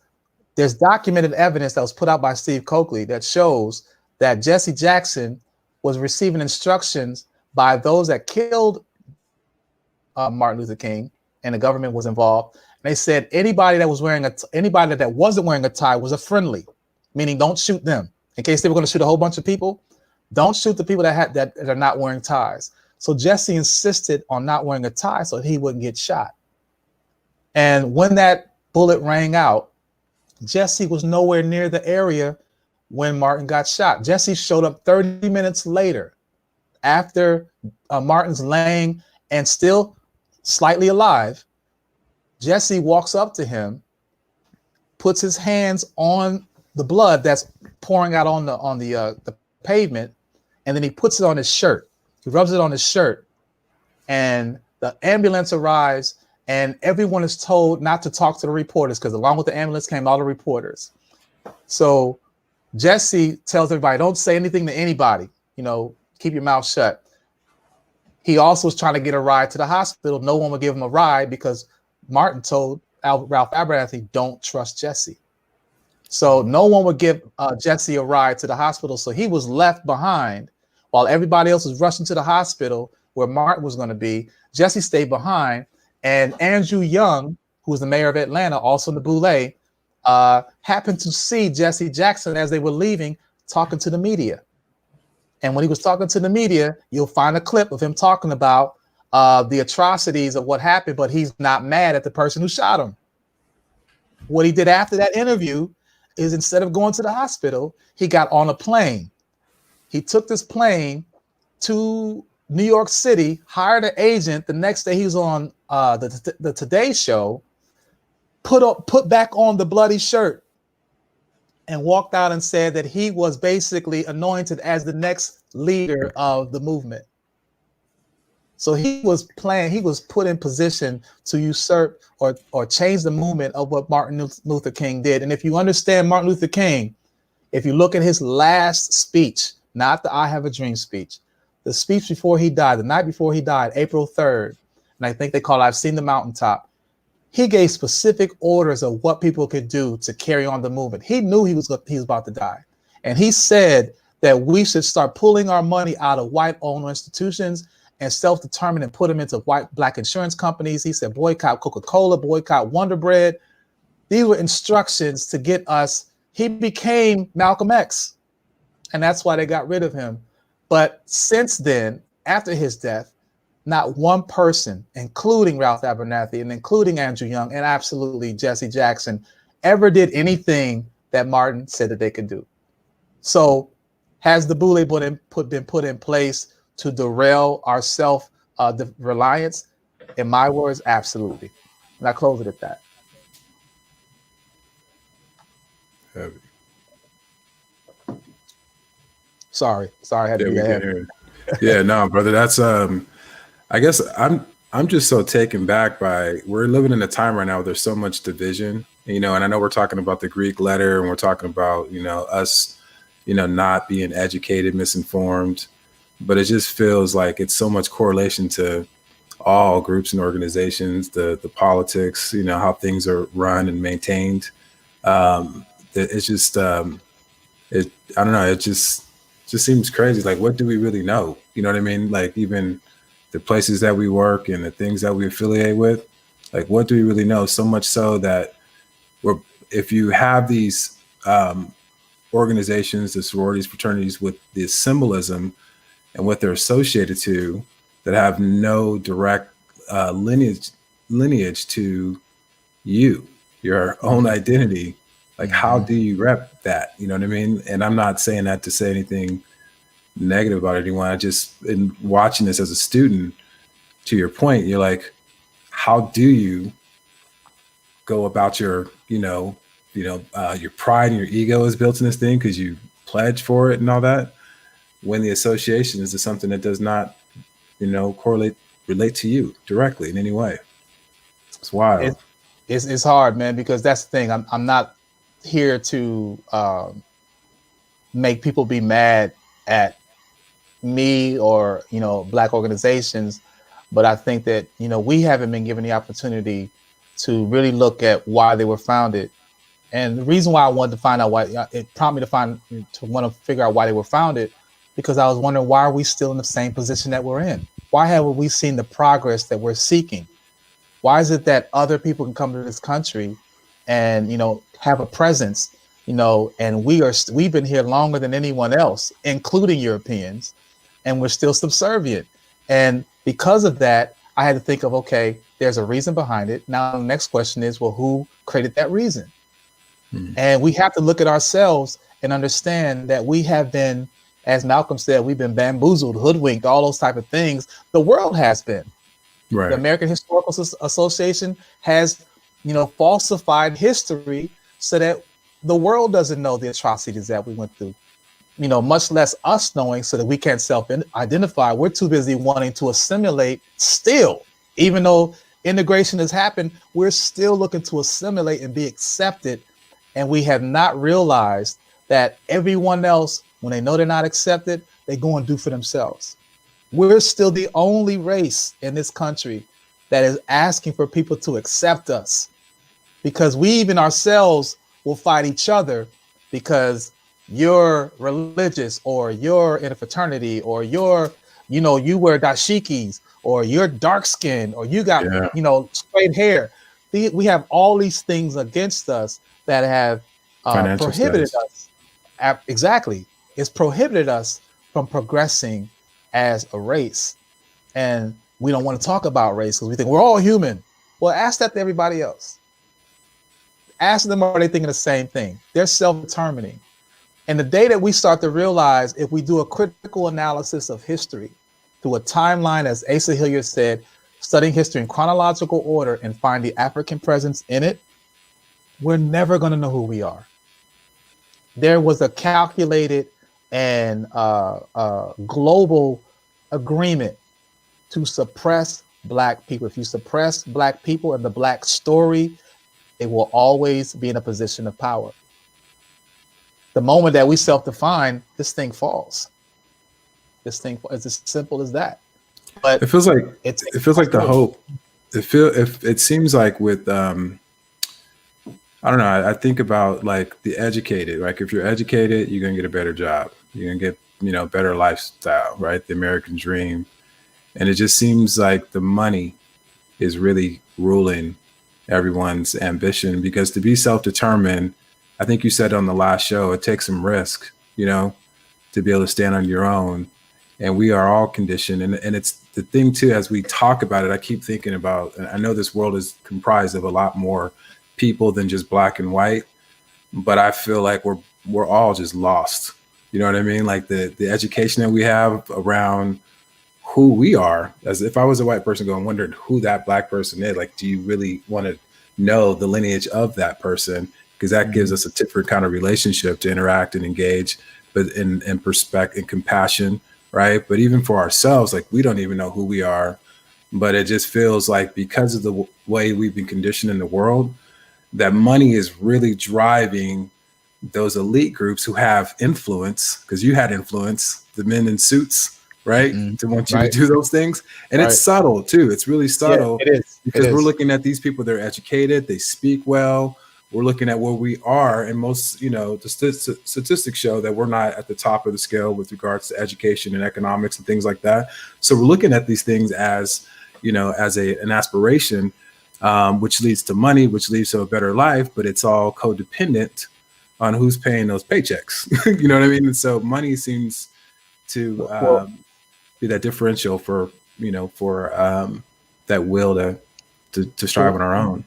there's documented evidence that was put out by Steve Coakley that shows that Jesse Jackson was receiving instructions by those that killed Martin Luther King, and the government was involved. And they said anybody that wasn't wearing a tie was a friendly, meaning don't shoot them. In case they were going to shoot a whole bunch of people, don't shoot the people that are not wearing ties. So Jesse insisted on not wearing a tie so he wouldn't get shot. And when that bullet rang out, Jesse was nowhere near the area when Martin got shot. Jesse showed up 30 minutes later after Martin's laying and still slightly alive. Jesse walks up to him, puts his hands on the blood that's pouring out on the pavement, and then he puts it on his shirt. He rubs it on his shirt, and the ambulance arrives, and everyone is told not to talk to the reporters, because along with the ambulance came all the reporters. So Jesse tells everybody, don't say anything to anybody, keep your mouth shut. He also was trying to get a ride to the hospital. No one would give him a ride because Martin told Ralph Abernathy, don't trust Jesse. So no one would give Jesse a ride to the hospital. So he was left behind while everybody else was rushing to the hospital where Martin was going to be. Jesse stayed behind. And Andrew Young, who was the mayor of Atlanta, also in the Boulé, happened to see Jesse Jackson as they were leaving, talking to the media. And when he was talking to the media, you'll find a clip of him talking about the atrocities of what happened, but he's not mad at the person who shot him. What he did after that interview is, instead of going to the hospital, he got on a plane. He took this plane to New York City, hired an agent. The next day he was on the Today Show, put back on the bloody shirt, and walked out and said that he was basically anointed as the next leader of the movement. So he was put in position to usurp or change the movement of what Martin Luther King did. And if you understand Martin Luther King, If you look at his last speech, not the I Have a Dream speech, the speech before he died, the night before he died, April 3rd, and I think they call it I've Seen the Mountaintop, he gave specific orders of what people could do to carry on the movement. He knew he was about to die. And he said that we should start pulling our money out of white-owned institutions and self-determined and put them into black insurance companies. He said boycott Coca-Cola, boycott Wonder Bread. These were instructions to get us. He became Malcolm X, and that's why they got rid of him. But since then, after his death, not one person, including Ralph Abernathy and including Andrew Young and absolutely Jesse Jackson, ever did anything that Martin said that they could do. So has the Boulé been put in place to derail our self-reliance? In my words, absolutely. And I close it at that. Heavy. Sorry, I had to be there. Yeah, no, brother, that's I guess I'm just so taken back by, we're living in a time right now where there's so much division, and I know we're talking about the Greek letter and we're talking about, us, not being educated, misinformed, but it just feels like it's so much correlation to all groups and organizations, the politics, how things are run and maintained. It's just, I don't know, it just seems crazy. Like, what do we really know? You know what I mean? Like, even the places that we work and the things that we affiliate with, like, what do we really know? So much so that if you have these organizations, the sororities, fraternities, with this symbolism and what they're associated to, that have no direct lineage to you, your own identity, like, how do you rep that? You know what I mean? And I'm not saying that to say anything negative about anyone. I just, in watching this as a student, to your point, you're like, how do you go about your, your pride and your ego is built in this thing because you pledge for it and all that, when the association is something that does not, relate to you directly in any way. It's wild. It's hard, man, because that's the thing. I'm not here to make people be mad at me or black organizations, but I think that we haven't been given the opportunity to really look at why they were founded. And the reason why I wanted to find out why, it prompted me to want to figure out why they were founded, because I was wondering, why are we still in the same position that we're in? Why haven't we seen the progress that we're seeking? Why is it that other people can come to this country and have a presence, and we've been here longer than anyone else, including Europeans, and we're still subservient? And because of that, I had to think of, okay, there's a reason behind it. Now the next question is, well, who created that reason? And we have to look at ourselves and understand that we have been, as Malcolm said, we've been bamboozled, hoodwinked, all those type of things. The world has been. Right. The American Historical Association has, falsified history so that the world doesn't know the atrocities that we went through, much less us knowing, so that we can't self-identify. We're too busy wanting to assimilate still. Even though integration has happened, we're still looking to assimilate and be accepted. And we have not realized that everyone else, when they know they're not accepted, they go and do for themselves. We're still the only race in this country that is asking for people to accept us, because we even ourselves will fight each other because you're religious, or you're in a fraternity, or you wear dashikis, or you're dark skinned, or you got, straight hair. We have all these things against us that have prohibited us. Exactly. It's prohibited us from progressing as a race. And we don't want to talk about race because we think we're all human. Well, ask that to everybody else. Ask them, are they thinking the same thing? They're self-determining. And the day that we start to realize, if we do a critical analysis of history through a timeline, as Asa Hilliard said, studying history in chronological order and find the African presence in it, we're never going to know who we are. There was a calculated and global agreement to suppress Black people. If you suppress Black people and the Black story, it will always be in a position of power. The moment that we self-define, this thing falls. This thing is as simple as that. But it feels like the growth. hope. It seems like with I don't know. I think about like the educated. Like if you're educated, you're gonna get a better job. You're gonna get better lifestyle, right? The American dream, and it just seems like the money is really ruling everyone's ambition, because to be self-determined, I think you said on the last show, it takes some risk, to be able to stand on your own. And we are all conditioned. And it's the thing too, as we talk about it, I keep thinking about, and I know this world is comprised of a lot more people than just black and white, but I feel like we're all just lost. You know what I mean? Like the education that we have around who we are, as if I was a white person going wondering who that black person is, like, do you really want to know the lineage of that person? Because that gives us a different kind of relationship to interact and engage, but in perspective and compassion, right? But even for ourselves, like we don't even know who we are, but it just feels like because of the way we've been conditioned in the world, that money is really driving those elite groups who have influence, because you had influence, the men in suits, right? To want you to do those things. And it's subtle too. It's really subtle. Yeah, it is. Because we're looking at these people, they're educated, they speak well. We're looking at where we are, and most, the statistics show that we're not at the top of the scale with regards to education and economics and things like that. So we're looking at these things as, as an aspiration, which leads to money, which leads to a better life, but it's all codependent on who's paying those paychecks. You know what I mean? And so money seems to be that differential for that will to strive on our own.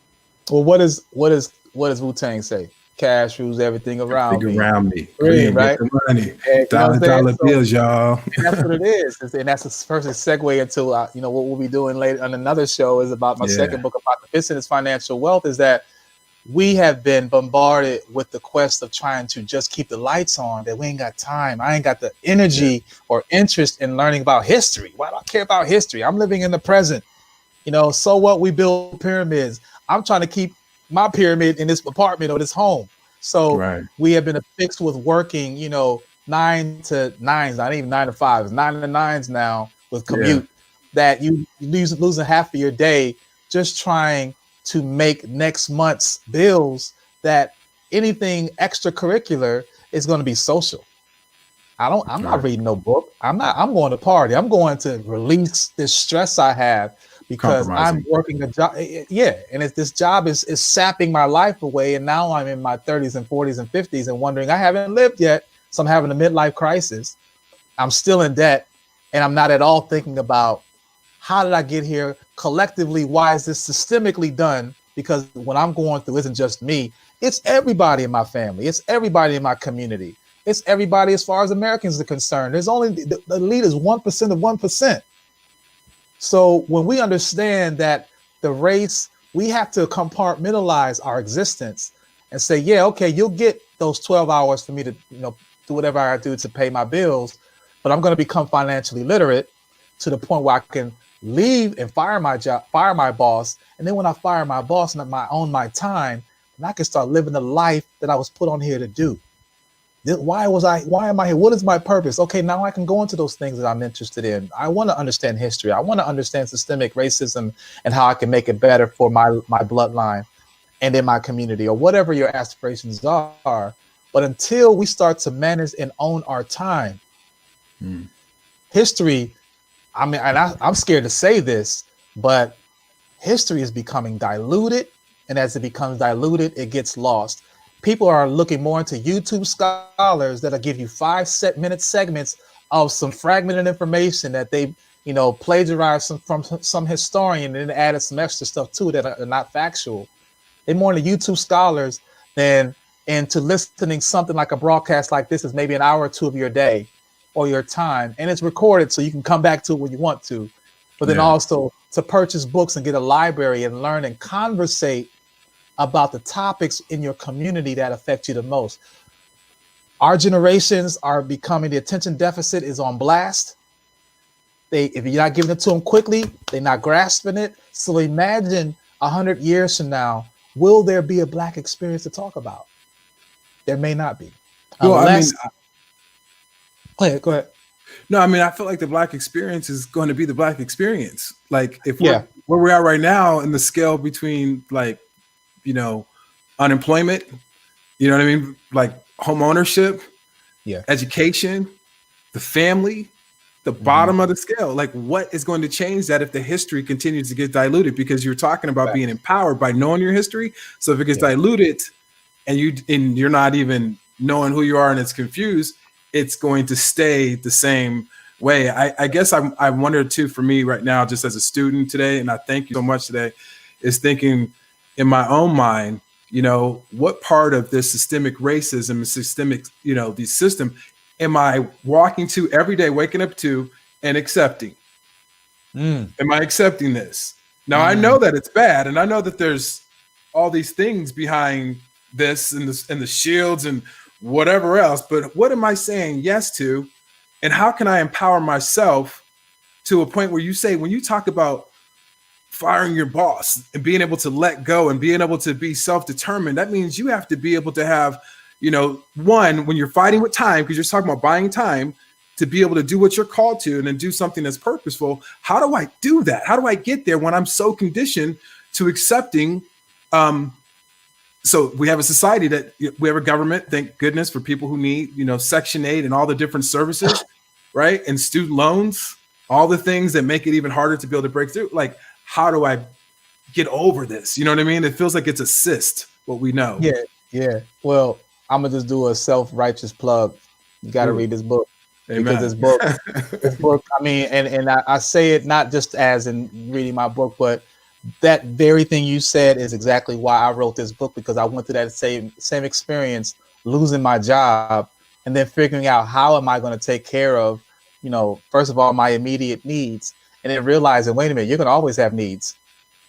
Well, what does Wu-Tang say? Cash rules everything around me. Around me. Green, right? Money. Dollar bills, y'all. And that's what it is. And that's the first segue into what we'll be doing later on another show is about my second book about the business financial wealth, is that we have been bombarded with the quest of trying to just keep the lights on, that we ain't got time. I ain't got the energy or interest in learning about history. Why do I care about history? I'm living in the present. So what? We build pyramids. I'm trying to keep my pyramid in this apartment or this home. So we have been affixed with working, 9 to 9s, not even 9 to 5s, 9 to 9s now with commute, that you losing half of your day just trying to make next month's bills, that anything extracurricular is going to be social. I'm not reading no book. I'm going to party. I'm going to release this stress I have because I'm working a job. And this job is sapping my life away. And now I'm in my 30s and 40s and 50s and wondering, I haven't lived yet. So I'm having a midlife crisis. I'm still in debt. And I'm not at all thinking about, how did I get here? Collectively, why is this systemically done? Because what I'm going through isn't just me. It's everybody in my family. It's everybody in my community. It's everybody as far as Americans are concerned. There's only the elite is 1% of 1%. So when we understand that the race, we have to compartmentalize our existence and say, yeah, okay, you'll get those 12 hours for me to, do whatever I do to pay my bills, but I'm going to become financially literate to the point where I can leave and fire my job, fire my boss. And then when I fire my boss and I own my time, and I can start living the life that I was put on here to do. Why am I here? What is my purpose? Okay, now I can go into those things that I'm interested in. I want to understand history. I want to understand systemic racism and how I can make it better for my bloodline and in my community, or whatever your aspirations are. But until we start to manage and own our time, history, I'm scared to say this, but history is becoming diluted. And as it becomes diluted, it gets lost. People are looking more into YouTube scholars that'll give you 5-minute segments of some fragmented information that they, plagiarized from some historian and then added some extra stuff to it that are not factual. They're more into YouTube scholars than into listening something like a broadcast like this is maybe an hour or two of your day or your time. And it's recorded so you can come back to it when you want to. But then also to purchase books and get a library and learn and conversate about the topics in your community that affect you the most. Our generations are becoming, the attention deficit is on blast. If you're not giving it to them quickly, they're not grasping it. So imagine 100 years from now, will there be a Black experience to talk about? There may not be. Well, Unless, go ahead. no, I mean, I feel like the Black experience is going to be the Black experience. Like, if Yeah. where we are right now in the scale between, like, unemployment, you know what I mean? Like home ownership, education, the family, the bottom of the scale. Like, what is going to change that if the history continues to get diluted? Because you're talking about being empowered by knowing your history. So if it gets diluted and you're not even knowing who you are and it's confused, it's going to stay the same way. I guess I wondered too, for me right now, just as a student today, and I thank you so much today, is thinking in my own mind, what part of this systemic racism, systemic, the system, am I walking to every day, waking up to and accepting? Am I accepting this? Now, I know that it's bad, and I know that there's all these things behind this and the shields and whatever else, but what am I saying yes to? And how can I empower myself to a point where when you talk about firing your boss and being able to let go and being able to be self-determined, that means you have to be able to have, one, when you're fighting with time, because you're talking about buying time to be able to do what you're called to and then do something that's purposeful. How do I do that? How do I get there when I'm so conditioned to accepting? So we have a society that we have a government, thank goodness, for people who need, Section 8 and all the different services, right? And student loans, all the things that make it even harder to be able to break through. Like, how do I get over this? You know what I mean? It feels like it's a cyst, what we know. Yeah. Well, I'm gonna just do a self-righteous plug. You got to read this book. Amen. Because this book, I mean, and I say it not just as in reading my book, but that very thing you said is exactly why I wrote this book, because I went through that same experience, losing my job, and then figuring out how am I going to take care of, first of all, my immediate needs, and then realizing, wait a minute, you're going to always have needs.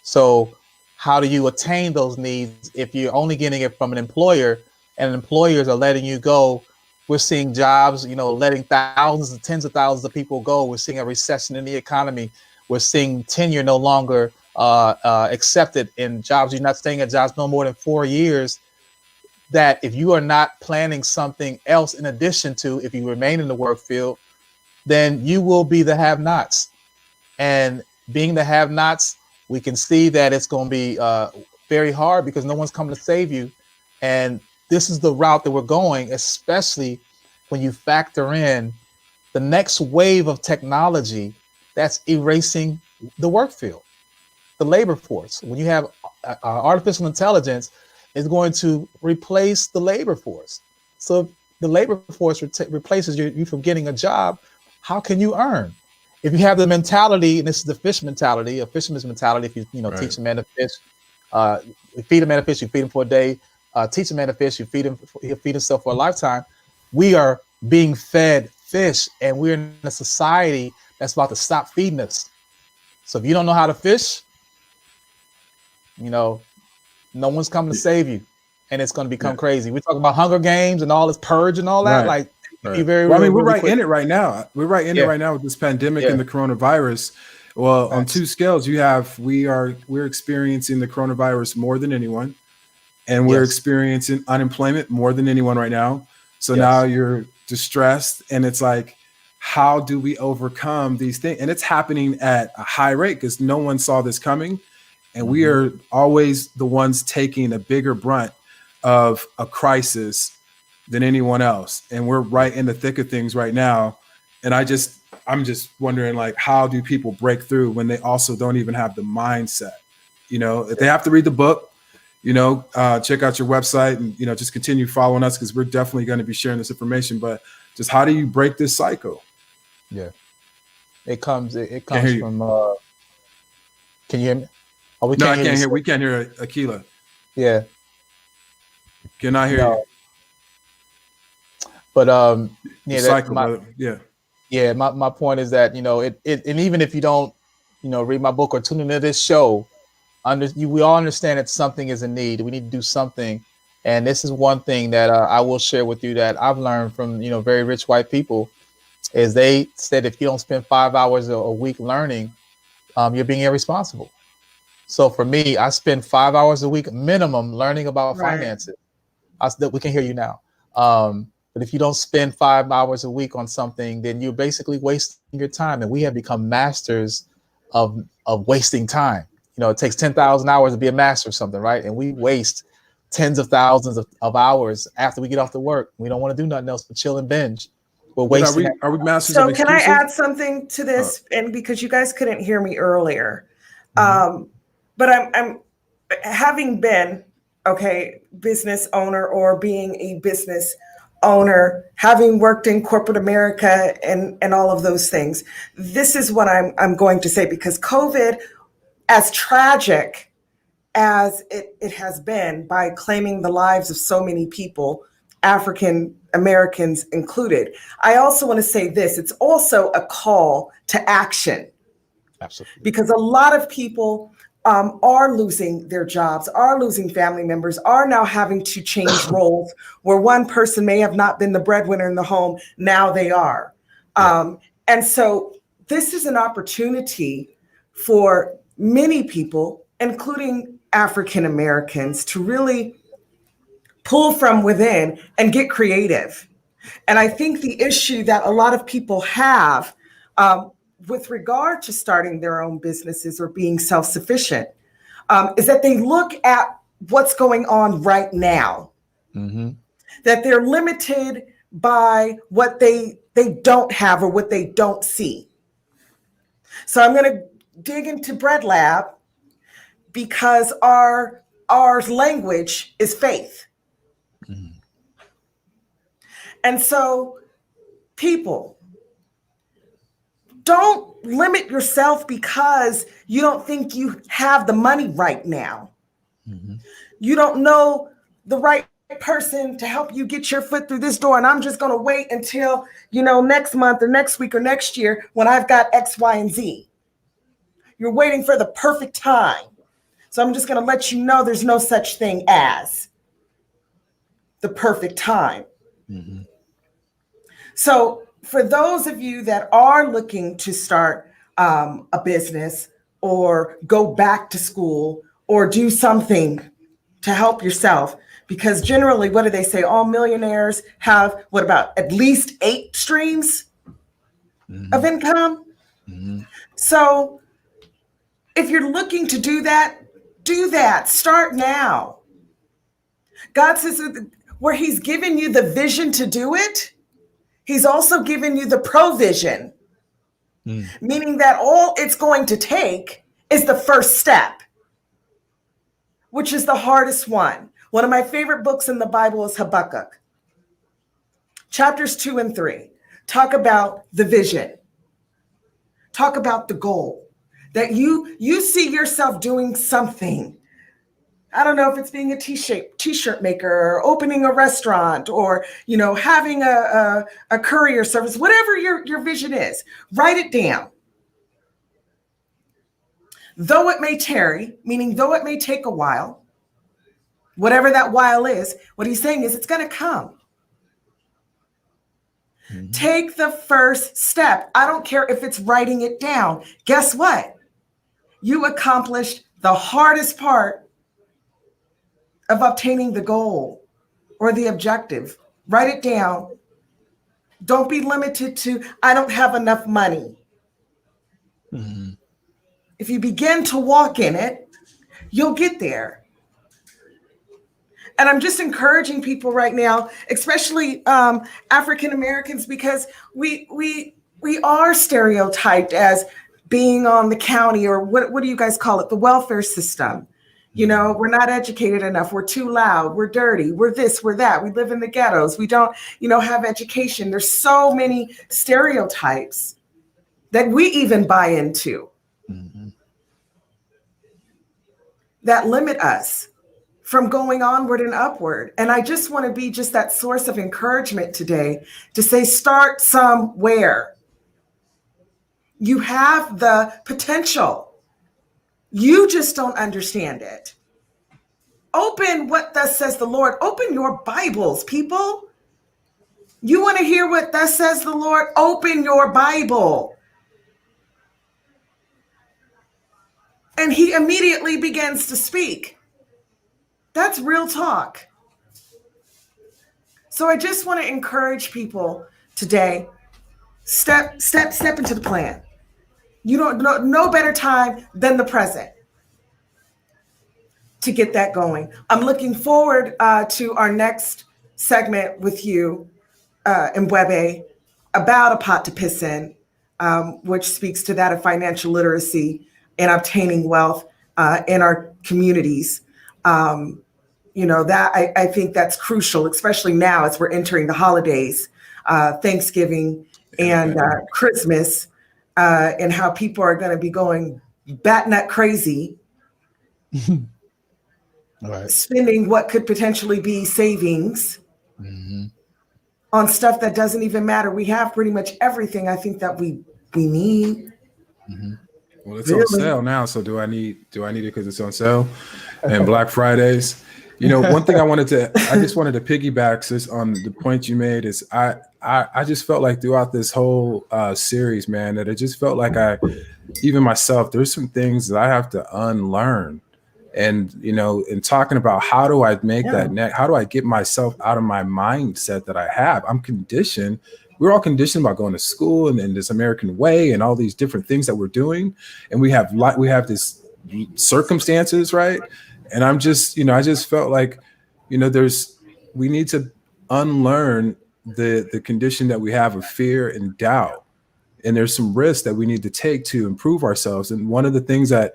So how do you attain those needs if you're only getting it from an employer, and employers are letting you go? We're seeing jobs, letting thousands and tens of thousands of people go. We're seeing a recession in the economy. We're seeing tenure no longer accepted in jobs. You're not staying at jobs no more than 4 years. That if you are not planning something else in addition to, if you remain in the work field, then you will be the have-nots. And being the have-nots, we can see that it's going to be very hard because no one's coming to save you. And this is the route that we're going, especially when you factor in the next wave of technology that's erasing the work field, the labor force. When you have artificial intelligence, is going to replace the labor force. So if the labor force replaces you from getting a job, how can you earn? If you have the mentality, and this is the fish mentality, a fisherman's mentality, if you teach a man to fish, you feed a man a fish, you feed him for a day, teach a man to fish, you feed him, he'll feed himself for a lifetime. We are being fed fish, and we're in a society that's about to stop feeding us. So if you don't know how to fish, no one's coming to save you, and it's going to become crazy. We're talking about Hunger Games and all this purge and all that. Like, be very, well, I mean, we're really right quick. in it right now. We're right in it right now with this pandemic and the coronavirus. Well, on two scales, we're experiencing the coronavirus more than anyone, and we're experiencing unemployment more than anyone right now. So now you're distressed, and it's like, how do we overcome these things? And it's happening at a high rate because no one saw this coming. And we are always the ones taking a bigger brunt of a crisis than anyone else. And we're right in the thick of things right now. And I'm just wondering, like, how do people break through when they also don't even have the mindset? If they have to read the book, check out your website and, just continue following us, because we're definitely going to be sharing this information. But just how do you break this cycle? Yeah. It comes from, can you hear me? Oh, we can't hear. We can't hear Aqueelah. Yeah. Cannot hear you. But cycle, my point is that and even if you don't read my book or tune into this show, we all understand that something is a need. We need to do something, and this is one thing that I will share with you that I've learned from very rich white people, is they said if you don't spend 5 hours a week learning, you're being irresponsible. So for me, I spend 5 hours a week minimum learning about finances. We can hear you now. But if you don't spend 5 hours a week on something, then you're basically wasting your time. And we have become masters of wasting time. You know, it takes 10,000 hours to be a master of something, right? And we waste tens of thousands of hours after we get off to work. We don't want to do nothing else but chill and binge. We're wasting. Are we masters So of can I excuses? add something to this? And because you guys couldn't hear me earlier, but I'm having been, okay, business owner or being a business owner, having worked in corporate America and all of those things. This is what I'm going to say, because COVID, as tragic as it has been by claiming the lives of so many people, African Americans included, I also want to say this, it's also a call to action. Absolutely. Because a lot of people are losing their jobs, are losing family members, are now having to change roles where one person may have not been the breadwinner in the home, now they are. And so this is an opportunity for many people, including African Americans, to really pull from within and get creative. And I think the issue that a lot of people have with regard to starting their own businesses or being self-sufficient is that they look at what's going on right now, that they're limited by what they don't have or what they don't see. So I'm going to dig into Bread Lab because our language is faith. And so people, don't limit yourself because you don't think you have the money right now. You don't know the right person to help you get your foot through this door. And I'm just going to wait until, next month or next week or next year when I've got X, Y, and Z. You're waiting for the perfect time. So I'm just going to let you know there's no such thing as the perfect time. So for those of you that are looking to start a business or go back to school or do something to help yourself, because generally, what do they say? All millionaires have, what about at least 8 streams of income? So if you're looking to do that, start now. God says where he's given you the vision to do it, he's also given you the provision, meaning that all it's going to take is the first step, which is the hardest one. One of my favorite books in the Bible is Habakkuk. Chapters 2 and 3 talk about the vision, talk about the goal, that you see yourself doing something. I don't know if it's being a t-shirt maker or opening a restaurant or, having a courier service, whatever your vision is, write it down. Though it may tarry, meaning though it may take a while, whatever that while is, what he's saying is it's going to come. Take the first step. I don't care if it's writing it down. Guess what? You accomplished the hardest part of obtaining the goal or the objective. Write it down. Don't be limited to, I don't have enough money. If you begin to walk in it, you'll get there. And I'm just encouraging people right now, especially African Americans, because we are stereotyped as being on the county, or what do you guys call it? The welfare system. We're not educated enough. We're too loud. We're dirty. We're this, we're that. We live in the ghettos. We don't, have education. There's so many stereotypes that we even buy into that limit us from going onward and upward. And I just want to be just that source of encouragement today to say, start somewhere. You have the potential. You just don't understand it. Open what thus says the Lord. Open your Bibles, people. You want to hear what thus says the Lord? Open your Bible. And he immediately begins to speak. That's real talk. So I just want to encourage people today, step into the plan. You don't know no better time than the present to get that going. I'm looking forward to our next segment with you, Mbwebe, about a pot to piss in, which speaks to that of financial literacy and obtaining wealth in our communities. That I think that's crucial, especially now as we're entering the holidays, Thanksgiving and Christmas, and how people are going to be going bat-nut crazy, Right. spending what could potentially be savings on stuff that doesn't even matter. We have pretty much everything I think that we need. Well, it's on sale now, so do I need it because it's on sale? And Black Fridays. One thing I just wanted to piggyback on the point you made is I just felt like throughout this whole series, man, that it just felt like even myself, there's some things that I have to unlearn. And, in talking about how do I make how do I get myself out of my mindset that I have? I'm conditioned. We're all conditioned about going to school and this American way and all these different things that we're doing. And we have this circumstances, right? And I'm just, I just felt like, we need to unlearn the condition that we have of fear and doubt. And there's some risks that we need to take to improve ourselves. And one of the things that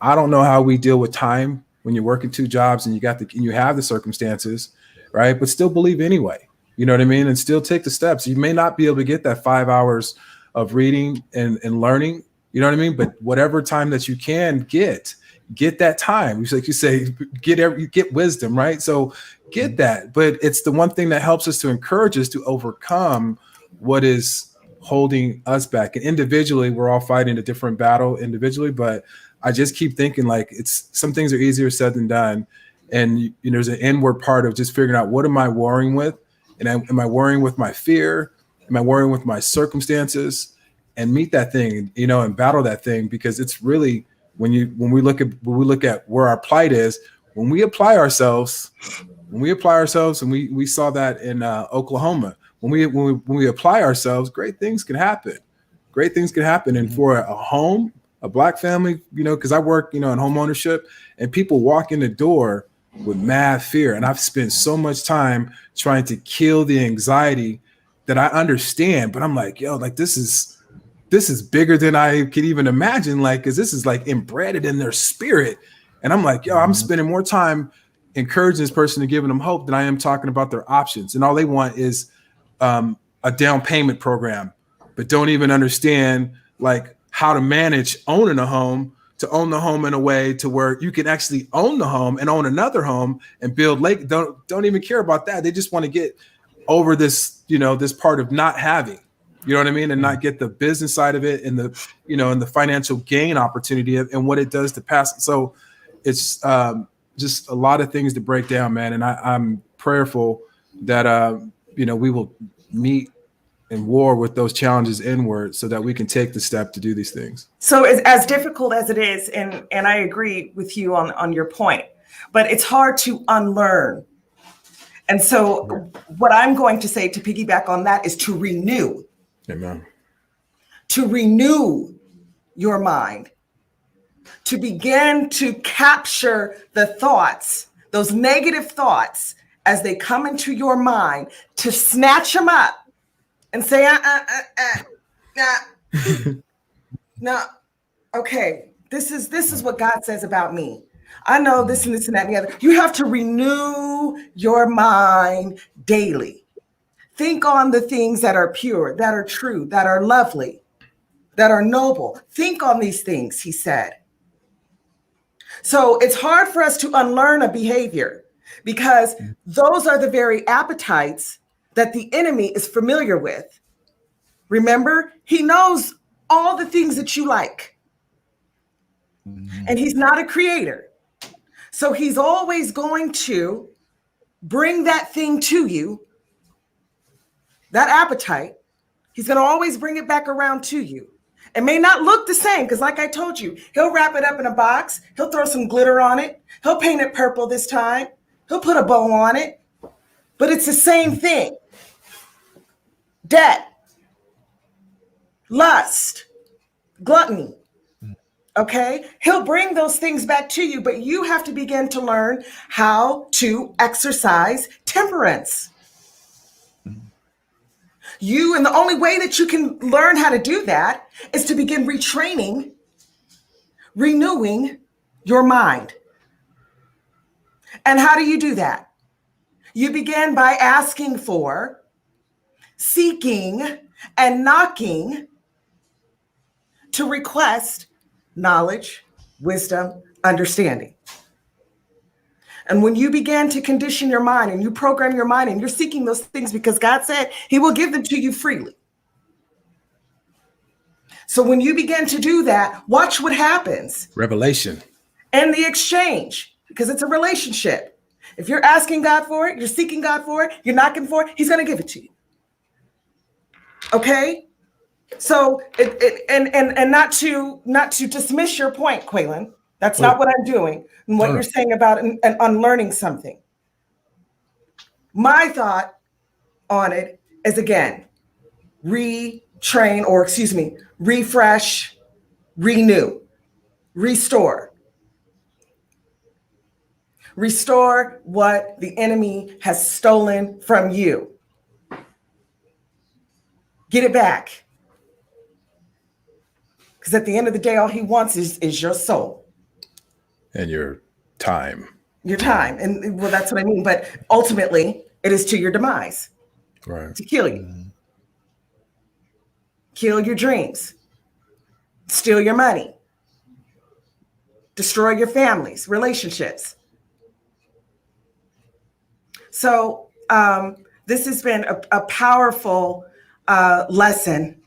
I don't know how we deal with time when you're working 2 jobs and you have the circumstances, right? But still believe anyway, you know what I mean? And still take the steps. You may not be able to get that 5 hours of reading and learning, you know what I mean? But whatever time that you can get that time. Like you say, get wisdom, right? So get that. But it's the one thing that helps us to encourage us to overcome what is holding us back. And individually, we're all fighting a different battle individually, but I just keep thinking like some things are easier said than done. And there's an inward part of just figuring out what am I warring with? And am I worrying with my fear? Am I worrying with my circumstances? And meet that thing, and battle that thing, because it's really when we look at where our plight is, when we apply ourselves, and we saw that in Oklahoma, when we apply ourselves, great things can happen. And for a home, a Black family, because I work, in home ownership, and people walk in the door with mad fear. And I've spent so much time trying to kill the anxiety that I understand. But I'm like, this is bigger than I could even imagine. Like, cause this is like embedded in their spirit. And I'm like, I'm spending more time encouraging this person and giving them hope than I am talking about their options. And all they want is a down payment program, but don't even understand like how to manage owning a home, to own the home in a way to where you can actually own the home and own another home and build don't even care about that. They just want to get over this, this part of not having, you know what I mean? And not get the business side of it and the, and the financial gain opportunity and what it does to pass. So it's just a lot of things to break down, man. And I'm prayerful that, we will meet and war with those challenges inward so that we can take the step to do these things. So as difficult as it is, and I agree with you on your point, but it's hard to unlearn. And so what I'm going to say to piggyback on that is to renew. Amen. To renew your mind, to begin to capture the thoughts, those negative thoughts as they come into your mind, to snatch them up and say, no, okay, this is what God says about me. I know this and this and that and the other. You have to renew your mind daily. Think on the things that are pure, that are true, that are lovely, that are noble. Think on these things, he said. So it's hard for us to unlearn a behavior because those are the very appetites that the enemy is familiar with. Remember, he knows all the things that you like. And he's not a creator. So he's always going to bring that thing to you, that appetite. He's going to always bring it back around to you. It may not look the same because like I told you, he'll wrap it up in a box. He'll throw some glitter on it. He'll paint it purple this time. He'll put a bow on it. but it's the same thing. Debt, lust, gluttony. Okay, he'll bring those things back to you, but you have to begin to learn how to exercise temperance. And the only way that you can learn how to do that is to begin retraining, renewing your mind. And how do you do that? You begin by asking for, seeking, and knocking to request knowledge, wisdom, understanding. And when you begin to condition your mind and you program your mind and you're seeking those things because God said he will give them to you freely. So when you begin to do that, watch what happens. Revelation. And the exchange, because it's a relationship. If you're asking God for it, you're seeking God for it, you're knocking for it, he's going to give it to you. Okay? So and not to dismiss your point, Quaylen. That's not what I'm doing. And what you're saying about and unlearning something. My thought on it is, again, refresh, renew, restore. Restore what the enemy has stolen from you. Get it back. Because at the end of the day, all he wants is your soul. And your time. Your time. And well, that's what I mean. But ultimately, it is to your demise. Right. To kill you. Kill your dreams. Steal your money. Destroy your families, relationships. So this has been a powerful lesson.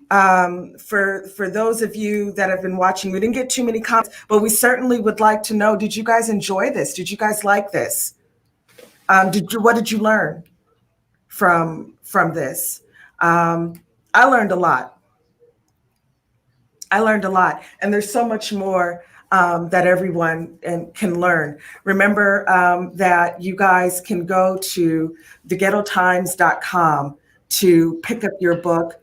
For those of you that have been watching, we didn't get too many comments, but we certainly would like to know, did you guys enjoy this? Did you guys like this? What did you learn from this? I learned a lot. And there's so much more that everyone can learn. Remember that you guys can go to theghettotimes.com to pick up your book,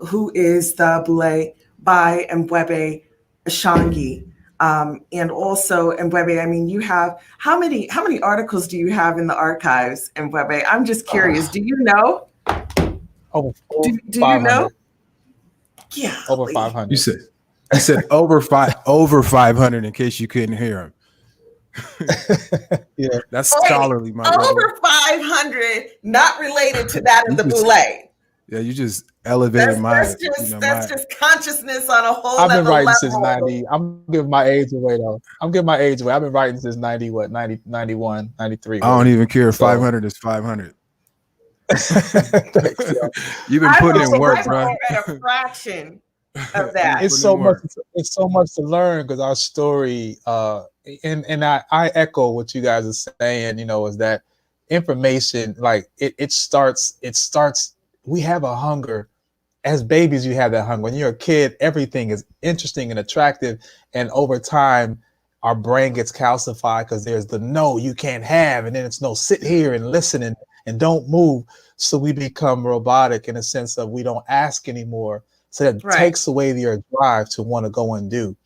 Who IZ the Boulé by Mbwebe Ishangi. And also, Mbwebe, I mean, you have, how many articles do you have in the archives, Mbwebe? I'm just curious. Do you know? Over do you know? Yeah. Over 500. You said over 500 in case you couldn't hear him. Yeah. That's scholarly, my brother. Over 500, not related to that of the Boulé. Yeah, you just elevated that's just consciousness on a whole I've been writing level. since 90. I'm giving my age away though. I've been writing since 90, 91, 93. I don't even care if 500 is 500. Thanks, You've been putting in work, bro. At a fraction of that. It's so much to learn because our story, and I echo what you guys are saying, is that information, like it starts, we have a hunger. As babies, you have that hunger. When you're a kid, everything is interesting and attractive. And over time, our brain gets calcified because there's the no, you can't have. And then it's no, sit here and listen and don't move. So we become robotic in a sense of we don't ask anymore. So that takes away your drive to want to go and do.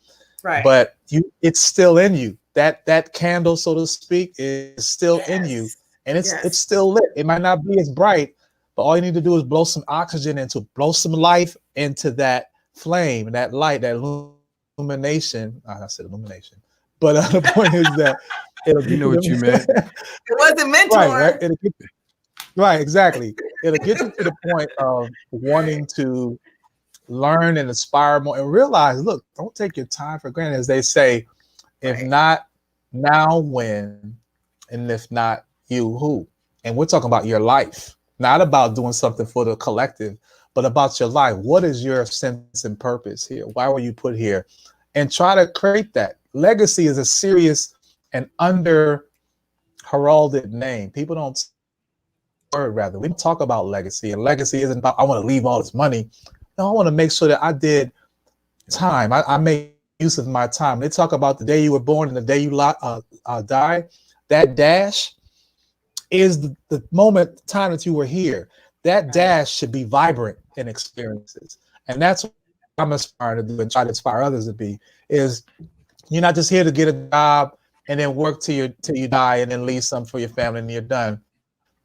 Right. But it's still in you. That candle, so to speak, is still in you. And it's still lit. It might not be as bright, but all you need to do is blow some oxygen into, blow some life into that flame, that light, that illumination. I said illumination. But the point is that you know what you meant. It wasn't meant to work. Right, exactly. It'll get you to the point of wanting to learn and aspire more and realize, look, don't take your time for granted. As they say, if not now, when? And if not you, who? And we're talking about your life. Not about doing something for the collective, but about your life. What is your sense and purpose here? Why were you put here? And try to create that. Legacy is a serious and under heralded name. People don't we don't talk about legacy, and legacy isn't about I want to leave all this money. No, I want to make sure that I did time. I made use of my time. They talk about the day you were born and the day you die. That dash is the moment, time that you were here. That dash should be vibrant in experiences. And that's what I'm aspiring to do and try to inspire others to be, is you're not just here to get a job and then work till you die and then leave some for your family and you're done.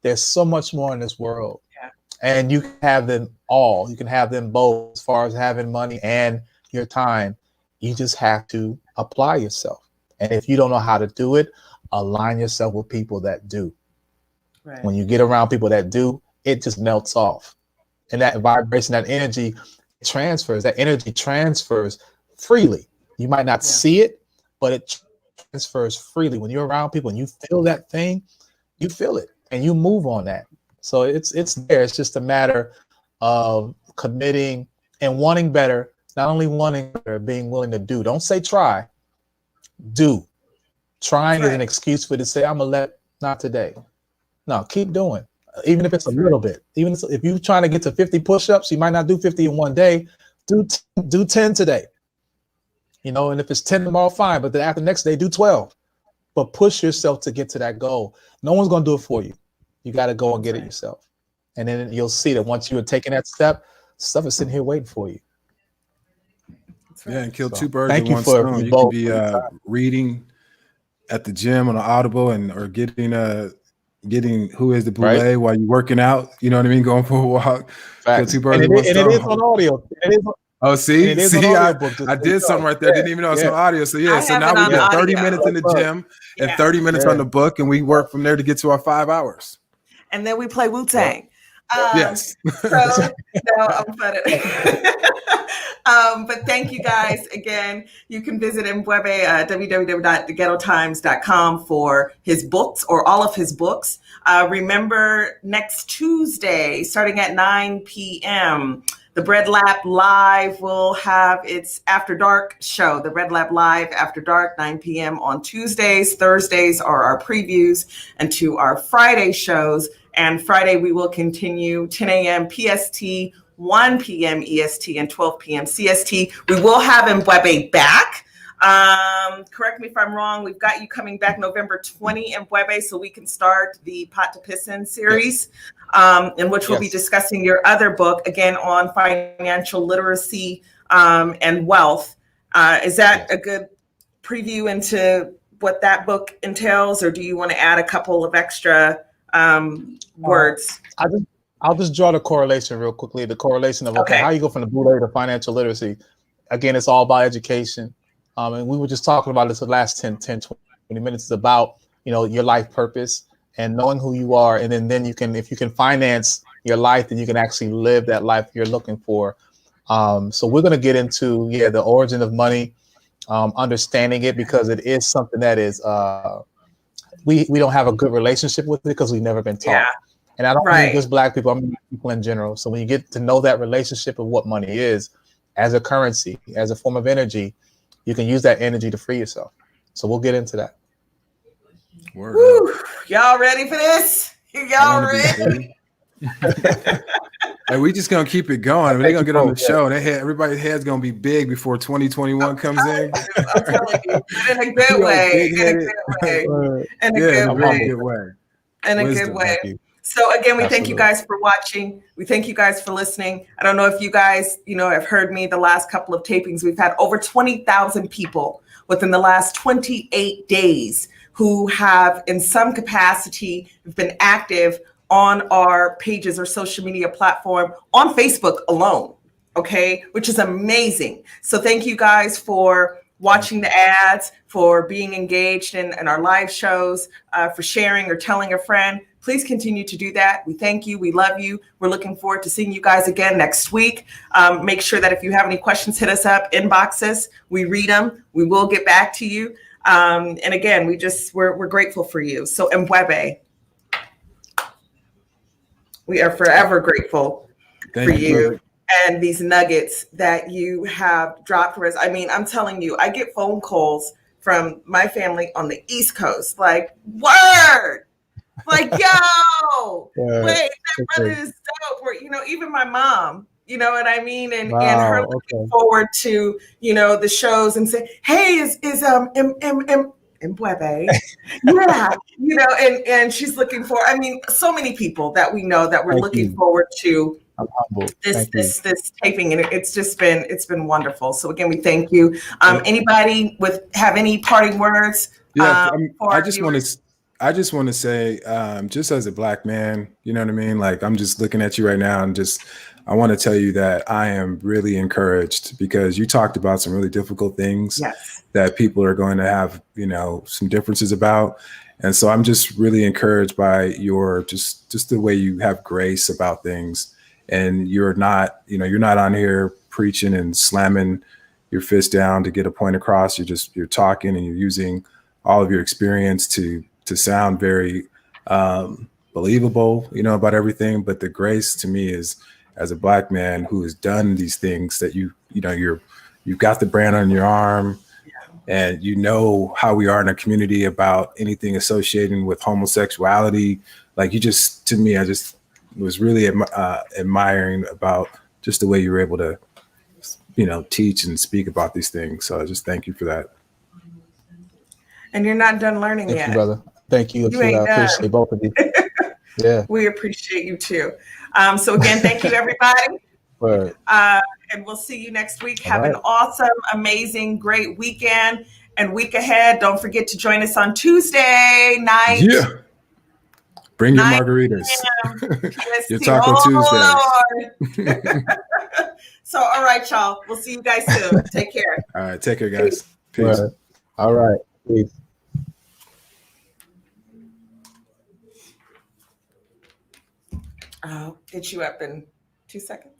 There's so much more in this world. Yeah. And you can have them all. You can have them both, as far as having money and your time. You just have to apply yourself. And if you don't know how to do it, align yourself with people that do. Right. When you get around people that do, it just melts off. And that vibration, that energy transfers. That energy transfers freely. You might not see it, but it transfers freely. When you're around people and you feel that thing, you feel it and you move on that. So it's there. It's just a matter of committing and wanting better. Not only wanting better, being willing to do. Don't say try. Do. Trying is an excuse for you to say, I'm gonna let not today. No, keep doing. Even if it's a little bit. Even if you're trying to get to 50 push-ups, you might not do 50 in one day. Do 10 today. You know, and if it's 10 tomorrow, fine. But then after the next day, do 12. But push yourself to get to that goal. No one's gonna do it for you. You got to go and get it yourself. And then you'll see that once you're taking that step, stuff is sitting here waiting for you. Yeah, and kill two birds with Thank you one for stone. You both. can be reading at the gym on an Audible or getting Who Is the Boulé while you're working out. You know what I mean? Going for a walk. Kill two birds with one stone. And it is on audio. Oh, see, I did something right there. Yeah. Didn't even know it's on audio. So I so have now it we on get 30 audio. minutes in the gym and 30 minutes on the book, and we work from there to get to our 5 hours. And then we play Wu-Tang. Yes. So I'm funny. But thank you guys again. You can visit Mbwebe at www.theghettotimes.com for his books or all of his books. Remember, next Tuesday, starting at 9 p.m., the Bread Lab Live will have its After Dark show. The Bread Lab Live After Dark, 9 p.m. on Tuesdays. Thursdays are our previews, and to our Friday shows. And Friday, we will continue 10 a.m. PST, 1 p.m. EST, and 12 p.m. CST. We will have Mbwebe back. Correct me if I'm wrong. We've got you coming back November 20 in Mbwebe, so we can start the Pot to Pissin series, in which we'll be discussing your other book, again, on financial literacy and wealth. Is that a good preview into what that book entails, or do you want to add a couple of extra words? I'll just draw the correlation real quickly. The correlation of how you go from the Boulé to financial literacy. Again, it's all about education. And we were just talking about this the last 10, 20 minutes. It's about, your life purpose and knowing who you are. And then you can, if you can finance your life, then you can actually live that life you're looking for. So we're going to get into, the origin of money, understanding it, because it is something that is, we don't have a good relationship with it because we've never been taught. Yeah. And I don't mean just Black people, I mean people in general. So when you get to know that relationship of what money is as a currency, as a form of energy, you can use that energy to free yourself. So we'll get into that. Woo. Y'all ready for this? Y'all ready? And we just gonna keep it going. They're gonna get on the show, and everybody's head's gonna be big before 2021 comes in. I'm telling you, in a good way. In a good way. So again, we thank you guys for watching. We thank you guys for listening. I don't know if you guys, have heard me the last couple of tapings. We've had over 20,000 people within the last 28 days who have, in some capacity, been active on our pages or social media platform on Facebook alone. Okay, which is amazing. So thank you guys for watching the ads, for being engaged in our live shows, for sharing or telling a friend. Please continue to do that. We thank you. We love you. We're looking forward to seeing you guys again next week. Make sure that if you have any questions, hit us up, inbox us. We read them. We will get back to you. And again, we're grateful for you. So Mbwebe, we are forever grateful for you and these nuggets that you have dropped for us. I mean, I'm telling you, I get phone calls from my family on the East Coast, like, word. Like, yo, wait, that brother is dope. Or, even my mom, you know what I mean? And her looking forward to, the shows and say, hey, is Mbwebe. Yeah, you know, and she's looking for, I mean, so many people that we know that we're Thank looking you. forward to I'm humbled. Thank you. this taping, and it's been wonderful. So again, we thank you. Anybody have any parting words? Yeah, For I our just want viewers? to. I just want to say, just as a Black man, you know what I mean? Like, I'm just looking at you right now and I want to tell you that I am really encouraged because you talked about some really difficult things Yes. that people are going to have, you know, some differences about. And so I'm just really encouraged by your, just the way you have grace about things. And you're not on here preaching and slamming your fist down to get a point across. You're talking and you're using all of your experience to sound very believable, you know, about everything. But the grace to me is, as a Black man who has done these things, that you've got the brand on your arm, and you know how we are in a community about anything associating with homosexuality. Like, you just, to me, I just was really admiring about just the way you were able to, you know, teach and speak about these things. So I just thank you for that. And you're not done learning Thank yet. you, brother. Thank you. You ain't I appreciate done. both of you. Yeah. We appreciate you too. So again, thank you, everybody. Word. And we'll see you next week. Have an awesome, amazing, great weekend and week ahead. Don't forget to join us on Tuesday night. Yeah. Bring your margaritas. Your Taco Tuesdays. So, all right, y'all. We'll see you guys soon. Take care. All right. Take care, guys. Peace. Word. All right. Peace. I'll hit you up in 2 seconds.